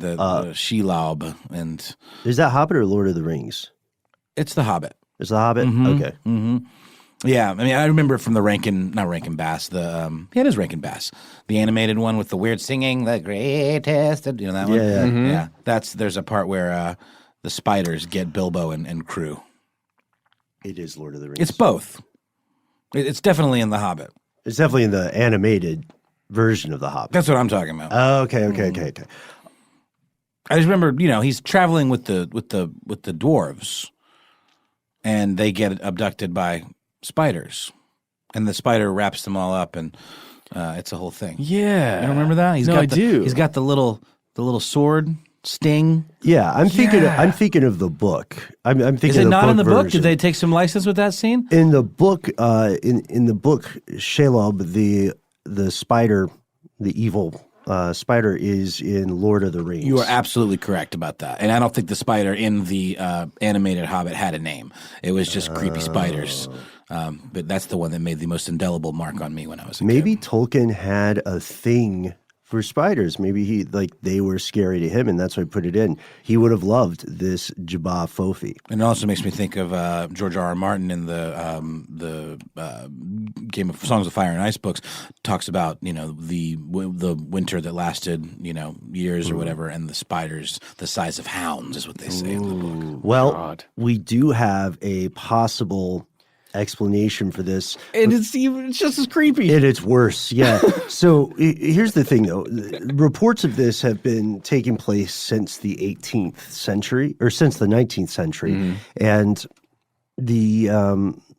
Speaker 3: Shelob, and
Speaker 1: Is that Hobbit or Lord of the Rings?
Speaker 3: it's the Hobbit.
Speaker 1: It's the Hobbit? Okay.
Speaker 3: Yeah, I mean, I remember it from the not Rankin Bass, it is Rankin Bass, the animated one with the weird singing, the greatest, that one?
Speaker 1: Yeah.
Speaker 3: Yeah, there's a part where the spiders get Bilbo and crew.
Speaker 1: It is Lord of the Rings.
Speaker 3: It's both. It's definitely in the Hobbit.
Speaker 1: It's definitely in the animated version of the Hobbit.
Speaker 3: That's what I'm talking about.
Speaker 1: Oh, okay.
Speaker 3: I just remember, he's traveling with the dwarves, and they get abducted by spiders, and the spider wraps them all up, and it's a whole thing.
Speaker 2: Yeah.
Speaker 3: You don't remember that?
Speaker 2: I do.
Speaker 3: He's got the little sword sting.
Speaker 1: Yeah, I'm thinking of the book. I'm thinking.
Speaker 3: Is it
Speaker 1: of the
Speaker 3: not
Speaker 1: book
Speaker 3: in the book?
Speaker 1: version.
Speaker 3: Did they take some license with that scene?
Speaker 1: In the book, in the book, Shelob, the spider, the evil spider, is in Lord of the Rings.
Speaker 3: You are absolutely correct about that. And I don't think the spider in the animated Hobbit had a name. It was just creepy spiders. But that's the one that made the most indelible mark on me when I was a
Speaker 1: Maybe
Speaker 3: kid.
Speaker 1: Tolkien had a thing for spiders. Maybe they were scary to him, and that's why he put it in. He would have loved this Jabba Fofi.
Speaker 3: And it also makes me think of George R. R. Martin in the Game of Songs of Fire and Ice books. Talks about the winter that lasted years or whatever, and the spiders the size of hounds is what they say.
Speaker 1: Well,
Speaker 2: God.
Speaker 1: we do have a possible explanation for this.
Speaker 2: And it's just as creepy.
Speaker 1: It's worse, yeah. So here's the thing, though. Reports of this have been taking place since the 18th century, or since the 19th century. And the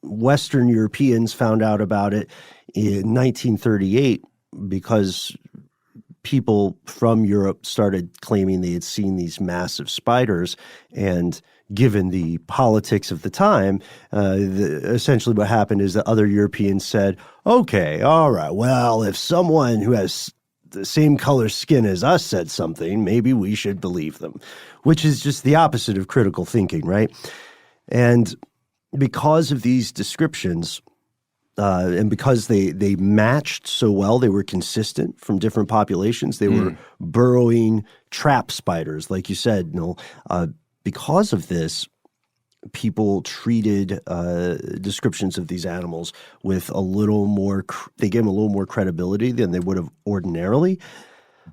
Speaker 1: Western Europeans found out about it in 1938 because people from Europe started claiming they had seen these massive spiders, and given the politics of the time, essentially what happened is that other Europeans said, okay, all right, well, if someone who has the same color skin as us said something, maybe we should believe them, which is just the opposite of critical thinking, right? And because of these descriptions, and because they matched so well, they were consistent from different populations. They were burrowing trap spiders, like you said, Noel. Because of this, people treated descriptions of these animals with a little more, they gave them a little more credibility than they would have ordinarily.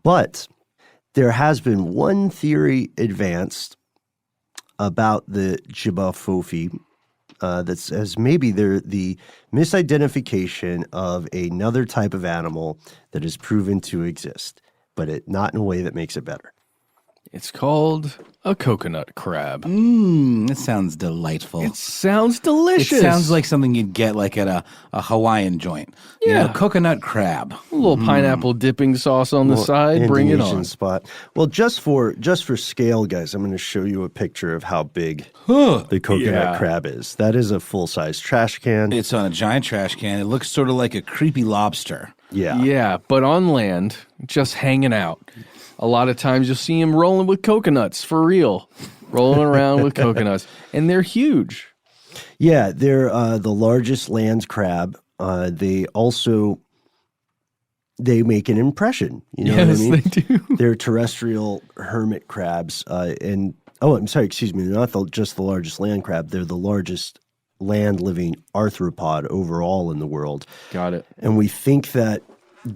Speaker 1: But there has been one theory advanced about the Jabba Fofi that says maybe they're the misidentification of another type of animal that is proven to exist, but not in a way that makes it better.
Speaker 2: It's called a coconut crab.
Speaker 3: It sounds delightful.
Speaker 2: It sounds delicious.
Speaker 3: It sounds like something you'd get like at a Hawaiian joint.
Speaker 2: Yeah.
Speaker 3: Coconut crab.
Speaker 2: a little pineapple dipping sauce on the side. Bring it
Speaker 1: Indonesian
Speaker 2: on.
Speaker 1: spot. Well, just for scale, guys, I'm going to show you a picture of how big the coconut crab is. That is a full-size trash can.
Speaker 3: It's on a giant trash can. It looks sort of like a creepy lobster.
Speaker 1: Yeah.
Speaker 2: Yeah, but on land, just hanging out. A lot of times you'll see him rolling with coconuts, for real. Rolling around with coconuts. And they're huge.
Speaker 1: Yeah, they're the largest land crab. They make an impression. You know what I mean?
Speaker 2: Yes, they do.
Speaker 1: They're terrestrial hermit crabs. I'm sorry, excuse me. They're not just the largest land crab. They're the largest land-living arthropod overall in the world.
Speaker 2: Got it.
Speaker 1: And we think that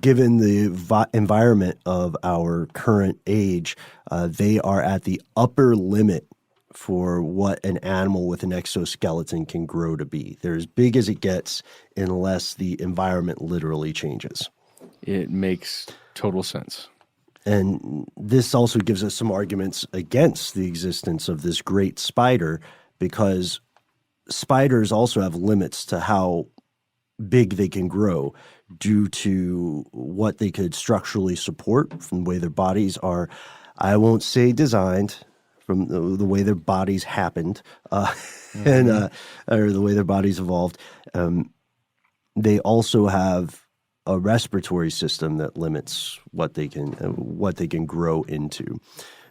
Speaker 1: given the environment of our current age, they are at the upper limit for what an animal with an exoskeleton can grow to be. They're as big as it gets unless the environment literally changes.
Speaker 2: It makes total sense.
Speaker 1: And this also gives us some arguments against the existence of this great spider, because spiders also have limits to how big they can grow due to what they could structurally support from the way their bodies are, I won't say designed, from the way their bodies happened, and or the way their bodies evolved. They also have a respiratory system that limits what they can grow into.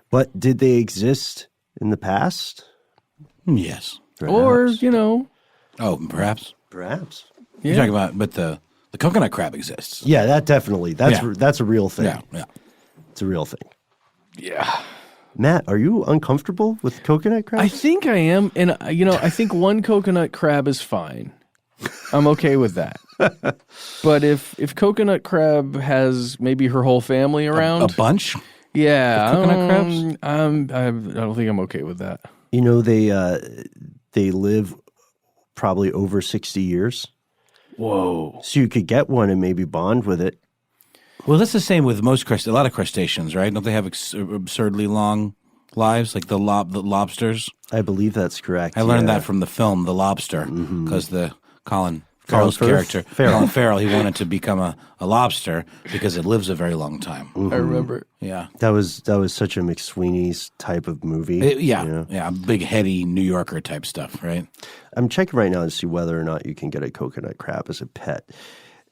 Speaker 1: But did they exist in the past?
Speaker 3: Yes.
Speaker 1: Perhaps.
Speaker 2: Or,
Speaker 3: Oh, perhaps.
Speaker 1: Perhaps.
Speaker 3: You're talking about, but the coconut crab exists.
Speaker 1: Yeah, that definitely. That's a real thing.
Speaker 3: Yeah.
Speaker 1: It's a real thing.
Speaker 2: Yeah.
Speaker 1: Matt, are you uncomfortable with coconut crabs?
Speaker 2: I think I am. And, I think one coconut crab is fine. I'm okay with that. But if coconut crab has maybe her whole family around.
Speaker 3: A bunch?
Speaker 2: Yeah.
Speaker 3: Of coconut crabs?
Speaker 2: I don't think I'm okay with that.
Speaker 1: They live probably over 60 years.
Speaker 2: Whoa.
Speaker 1: So you could get one and maybe bond with it.
Speaker 3: Well, that's the same with a lot of crustaceans, right? Don't they have absurdly long lives, like the lobsters?
Speaker 1: I believe that's correct.
Speaker 3: I learned that from the film The Lobster, because the Colin Farrell's character, Colin Farrell, he wanted to become a lobster because it lives a very long time.
Speaker 2: I remember.
Speaker 3: Yeah.
Speaker 1: That was such a McSweeney's type of movie.
Speaker 3: Yeah, big heady New Yorker type stuff, right?
Speaker 1: I'm checking right now to see whether or not you can get a coconut crab as a pet.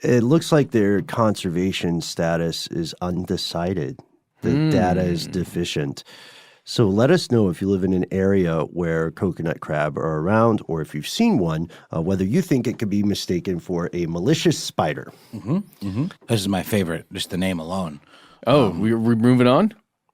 Speaker 1: It looks like their conservation status is undecided. The data is deficient. So let us know if you live in an area where coconut crab are around, or if you've seen one, whether you think it could be mistaken for a malicious spider.
Speaker 3: This is my favorite, just the name alone.
Speaker 2: Oh, we're moving on?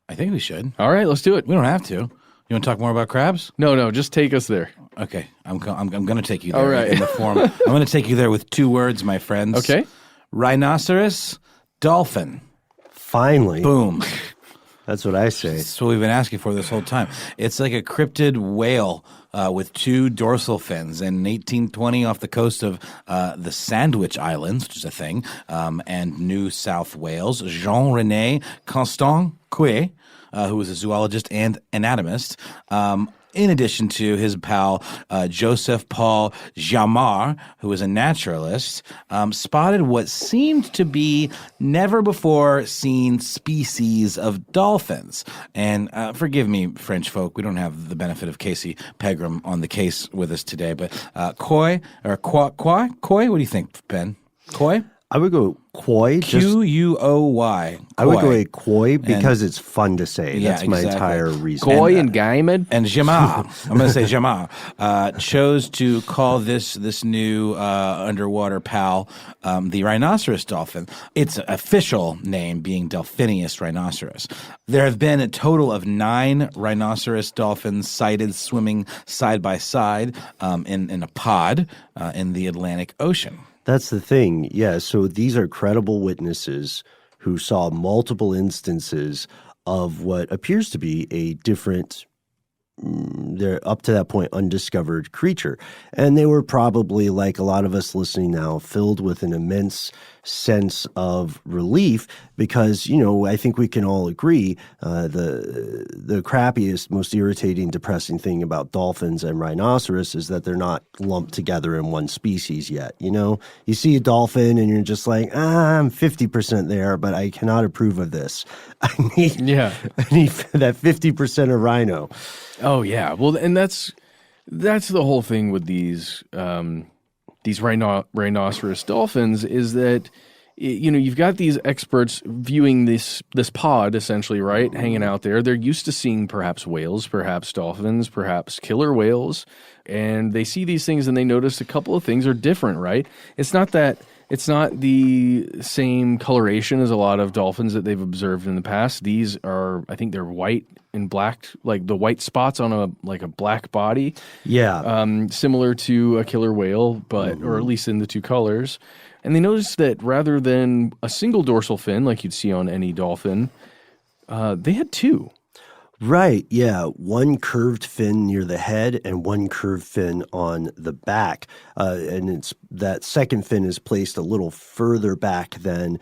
Speaker 3: I think we should.
Speaker 2: All right, let's do it.
Speaker 3: We don't have to. You want to talk more about crabs?
Speaker 2: No, just take us there.
Speaker 3: Okay, I'm going to take you there.
Speaker 2: All right.
Speaker 3: In the form. I'm going to take you there with 2 words, my friends.
Speaker 2: Okay.
Speaker 3: Rhinoceros, dolphin.
Speaker 1: Finally.
Speaker 3: Boom.
Speaker 1: That's what I say.
Speaker 3: That's what we've been asking for this whole time. It's like a cryptid whale with 2 dorsal fins. In 1820, off the coast of the Sandwich Islands, which is a thing, and New South Wales, Jean-René Constant-Coué, who was a zoologist and anatomist, in addition to his pal Joseph Paul Jamard, who was a naturalist, spotted what seemed to be never-before-seen species of dolphins. And forgive me, French folk, we don't have the benefit of Casey Pegram on the case with us today, but koi, what do you think, Ben? Koi?
Speaker 1: I would go koi.
Speaker 3: Q-U-O-Y.
Speaker 1: I would go a koi because it's fun to say.
Speaker 3: Yeah,
Speaker 1: That's my
Speaker 3: exactly.
Speaker 1: entire reason.
Speaker 2: Koi and Gaiman?
Speaker 3: And Jamar, I'm going to say Jamar, chose to call this new underwater pal the rhinoceros dolphin. Its official name being Delphinius rhinoceros. There have been a total of 9 rhinoceros dolphins sighted swimming side by side in a pod in the Atlantic Ocean.
Speaker 1: That's the thing. Yeah, so these are credible witnesses who saw multiple instances of what appears to be a different, they're up to that point undiscovered creature. And they were probably, like a lot of us listening now, filled with an immense sense of relief because, I think we can all agree the crappiest, most irritating, depressing thing about dolphins and rhinoceros is that they're not lumped together in one species yet. You see a dolphin and you're just like, I'm 50% there, but I cannot approve of this. I need that 50% of rhino.
Speaker 2: Oh, yeah. Well, and that's the whole thing with these rhinoceros dolphins is that, you've got these experts viewing this pod essentially, right, hanging out there. They're used to seeing perhaps whales, perhaps dolphins, perhaps killer whales, and they see these things and they notice a couple of things are different, right? It's not the same coloration as a lot of dolphins that they've observed in the past. These are, I think they're white and black, like the white spots on a black body.
Speaker 1: Yeah.
Speaker 2: Similar to a killer whale, but or at least in the 2 colors. And they noticed that rather than a single dorsal fin like you'd see on any dolphin, they had 2.
Speaker 1: Right, yeah. One curved fin near the head and one curved fin on the back. And it's that second fin is placed a little further back than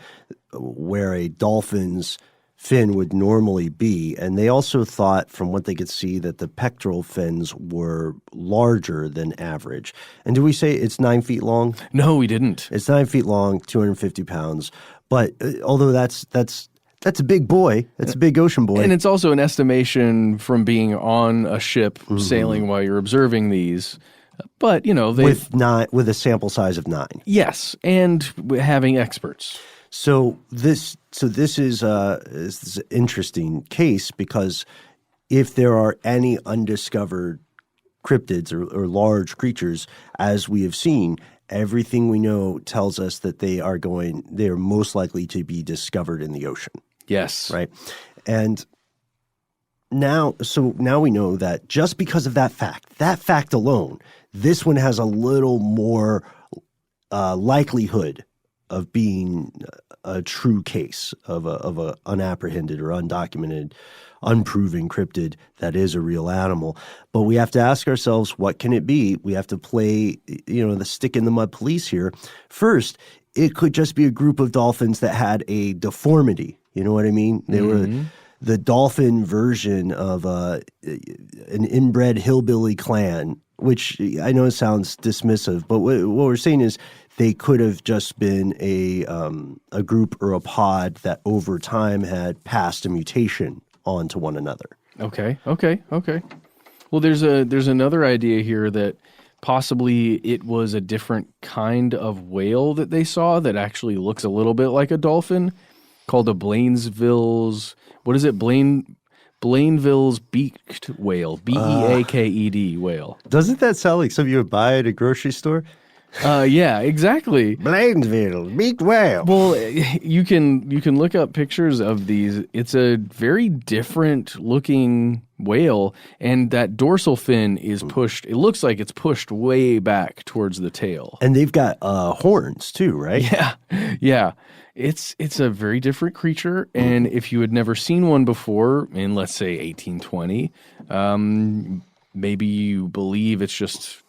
Speaker 1: where a dolphin's fin would normally be. And they also thought, from what they could see, that the pectoral fins were larger than average. And do we say it's 9 feet long?
Speaker 2: No, we didn't.
Speaker 1: It's 9 feet long, 250 pounds. But although that's a big boy. It's a big ocean boy.
Speaker 2: And it's also an estimation from being on a ship sailing while you're observing these. But, they...
Speaker 1: with a sample size of 9.
Speaker 2: Yes, and having experts.
Speaker 1: So this is an interesting case because if there are any undiscovered cryptids or large creatures, as we have seen, everything we know tells us that they are most likely to be discovered in the ocean.
Speaker 2: Yes.
Speaker 1: Right. And now we know that just because of that fact alone, this one has a little more likelihood of being a true case of a unapprehended or undocumented, unproven cryptid that is a real animal. But we have to ask ourselves, what can it be? We have to play, the stick in the mud police here. First, it could just be a group of dolphins that had a deformity. You know what I mean? They were the dolphin version of an inbred hillbilly clan, which I know sounds dismissive, but what we're saying is they could have just been a group or a pod that over time had passed a mutation on to one another.
Speaker 2: Okay. Well, there's another idea here that possibly it was a different kind of whale that they saw that actually looks a little bit like a dolphin, called a Blainville's beaked whale, Beaked whale.
Speaker 1: Doesn't that sound like something you would buy at a grocery store?
Speaker 2: Yeah, exactly.
Speaker 1: Blainville, beaked whale.
Speaker 2: Well, you can look up pictures of these. It's a very different looking whale, and that dorsal fin is pushed. It looks like it's pushed way back towards the tail.
Speaker 1: And they've got horns too, right?
Speaker 2: Yeah. It's a very different creature, and if you had never seen one before in, let's say, 1820, maybe you believe it's just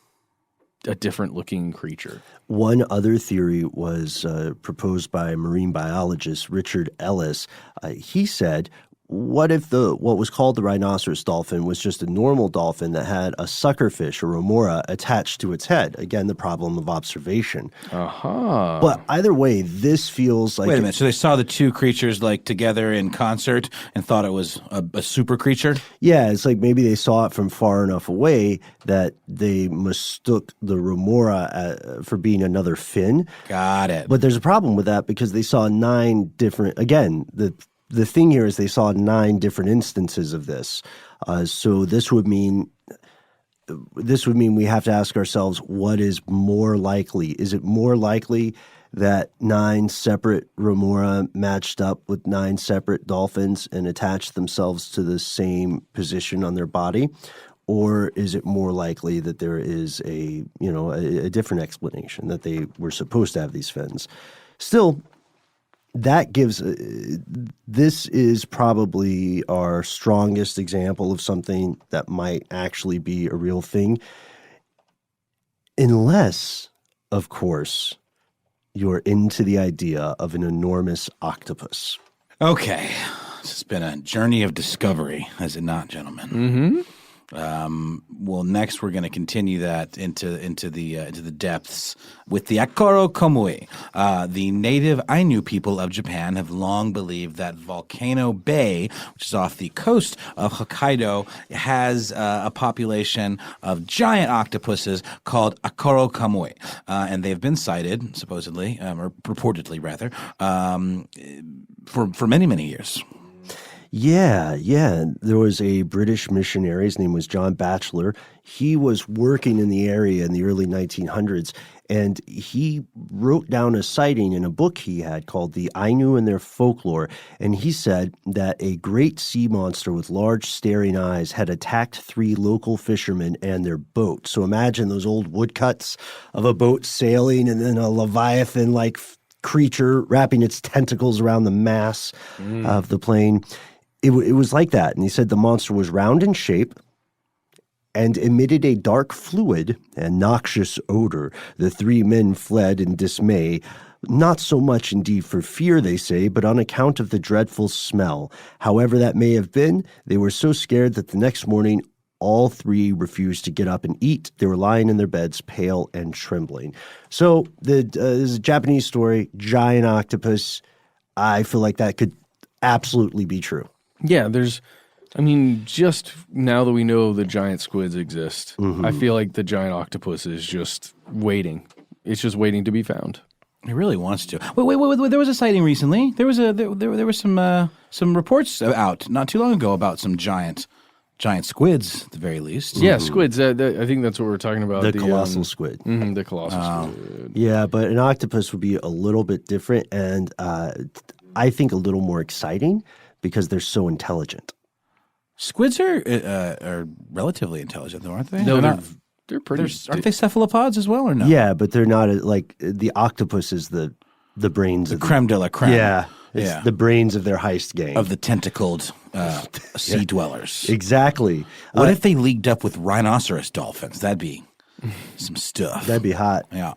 Speaker 2: a different looking creature.
Speaker 1: One other theory was proposed by marine biologist Richard Ellis. He said, what if what was called the rhinoceros dolphin was just a normal dolphin that had a suckerfish or remora attached to its head? Again, the problem of observation.
Speaker 2: Uh-huh.
Speaker 1: But either way, this feels like...
Speaker 3: Wait a minute. So they saw the two creatures together in concert and thought it was a super creature?
Speaker 1: Yeah, it's like maybe they saw it from far enough away that they mistook the remora for being another fin.
Speaker 3: Got it.
Speaker 1: But there's a problem with that because they saw 9 different... Again, the thing here is they saw 9 different instances of this. So this would mean we have to ask ourselves, what is more likely? Is it more likely that 9 separate remora matched up with 9 separate dolphins and attached themselves to the same position on their body? Or is it more likely that there is a different explanation, that they were supposed to have these fins? Still, that gives this is probably our strongest example of something that might actually be a real thing, unless, of course, you're into the idea of an enormous octopus.
Speaker 3: Okay, this has been a journey of discovery, has it not, gentlemen?
Speaker 2: Mm-hmm.
Speaker 3: Well, next we're going to continue that into the depths with the Akoro Komui. The native Ainu people of Japan have long believed that Volcano Bay, which is off the coast of Hokkaido, has a population of giant octopuses called Akoro Komui, and they've been sighted, supposedly, or reportedly rather, for many years.
Speaker 1: Yeah. There was a British missionary. His name was John Batchelor. He was working in the area in the early 1900s, and he wrote down a sighting in a book he had called The Ainu and Their Folklore. And he said that a great sea monster with large staring eyes had attacked 3 local fishermen and their boat. So imagine those old woodcuts of a boat sailing and then a Leviathan-like creature wrapping its tentacles around the mast of the plane. It was like that. And he said the monster was round in shape and emitted a dark fluid and noxious odor. The 3 men fled in dismay, not so much indeed for fear, they say, but on account of the dreadful smell. However that may have been, they were so scared that the next morning all 3 refused to get up and eat. They were lying in their beds, pale and trembling. So this is a Japanese story, giant octopus. I feel like that could absolutely be true.
Speaker 2: Yeah, there's I mean, just now that we know the giant squids exist, I feel like the giant octopus is just waiting. It's just waiting to be found.
Speaker 3: It really wants to. Wait. There was a sighting recently. There were some reports out not too long ago about some giant squids, at the very least.
Speaker 2: Yeah, squids. I think that's what we're talking about.
Speaker 1: The colossal squid.
Speaker 2: The colossal squid.
Speaker 1: Yeah, but an octopus would be a little bit different and I think a little more exciting because they're so intelligent.
Speaker 3: Squids are relatively intelligent, though, aren't they?
Speaker 2: No, they're pretty.
Speaker 3: Aren't they cephalopods as well, or no?
Speaker 1: Yeah, but they're not like the octopus is the brains
Speaker 3: The
Speaker 1: of
Speaker 3: creme de la creme.
Speaker 1: Yeah, it's the brains of their heist gang.
Speaker 3: Of the tentacled sea dwellers.
Speaker 1: Exactly.
Speaker 3: What if they leagued up with rhinoceros dolphins? That'd be some stuff.
Speaker 1: That'd be hot.
Speaker 3: Yeah.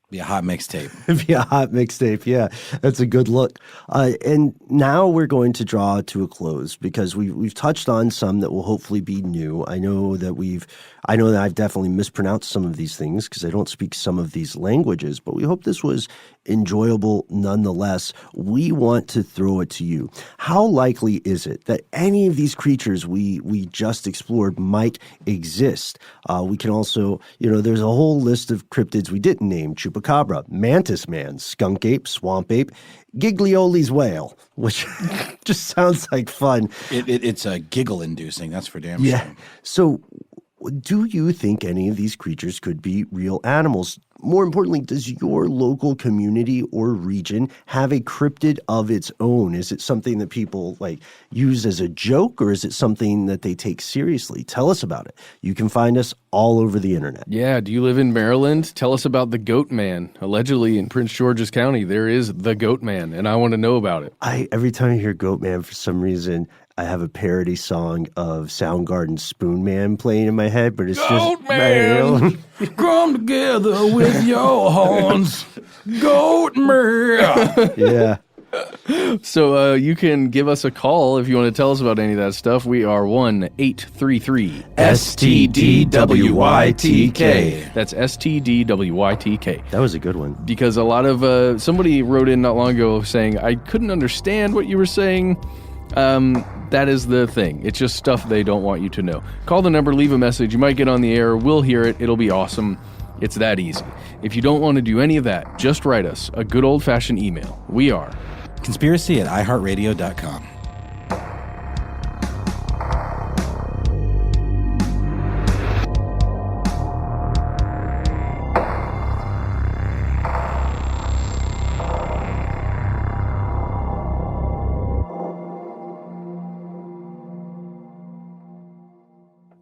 Speaker 3: Be a hot mixtape.
Speaker 1: It'd be a hot mixtape. Yeah, that's a good look. And now we're going to draw to a close because we've touched on some that will hopefully be new. I know that I've definitely mispronounced some of these things because I don't speak some of these languages, but we hope this was enjoyable nonetheless. We want to throw it to you. How likely is it that any of these creatures we just explored might exist? We can also, there's a whole list of cryptids we didn't name: chupacabra, mantis man, skunk ape, swamp ape, Giglioli's whale, which just sounds like fun.
Speaker 3: It's a giggle-inducing, that's for damn
Speaker 1: Yeah.
Speaker 3: sure.
Speaker 1: So do you think any of these creatures could be real animals? More importantly, does your local community or region have a cryptid of its own? Is it something that people use as a joke, or is it something that they take seriously? Tell us about it. You can find us all over the internet.
Speaker 2: Yeah, do you live in Maryland? Tell us about the Goat Man. Allegedly in Prince George's County, there is the Goat Man, and I want to know about it.
Speaker 1: Every time I hear Goat Man, for some reason, I have a parody song of Soundgarden's Spoon Man playing in my head, but it's
Speaker 3: Goat
Speaker 1: just
Speaker 3: Man, come together with your horns, Goat Man.
Speaker 1: Yeah.
Speaker 2: So you can give us a call if you want to tell us about any of that stuff. We are 1-833
Speaker 3: STDWYTK.
Speaker 2: That's STDWYTK.
Speaker 1: That was a good one.
Speaker 2: Because a lot of somebody wrote in not long ago saying, I couldn't understand what you were saying. That is the thing. It's just stuff they don't want you to know. Call the number, leave a message. You might get on the air. We'll hear it. It'll be awesome. It's that easy. If you don't want to do any of that, just write us a good old-fashioned email. We are
Speaker 3: conspiracy@iheartradio.com.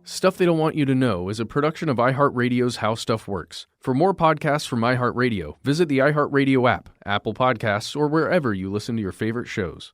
Speaker 2: Stuff They Don't Want You to Know is a production of iHeartRadio's How Stuff Works. For more podcasts from iHeartRadio, visit the iHeartRadio app, Apple Podcasts, or wherever you listen to your favorite shows.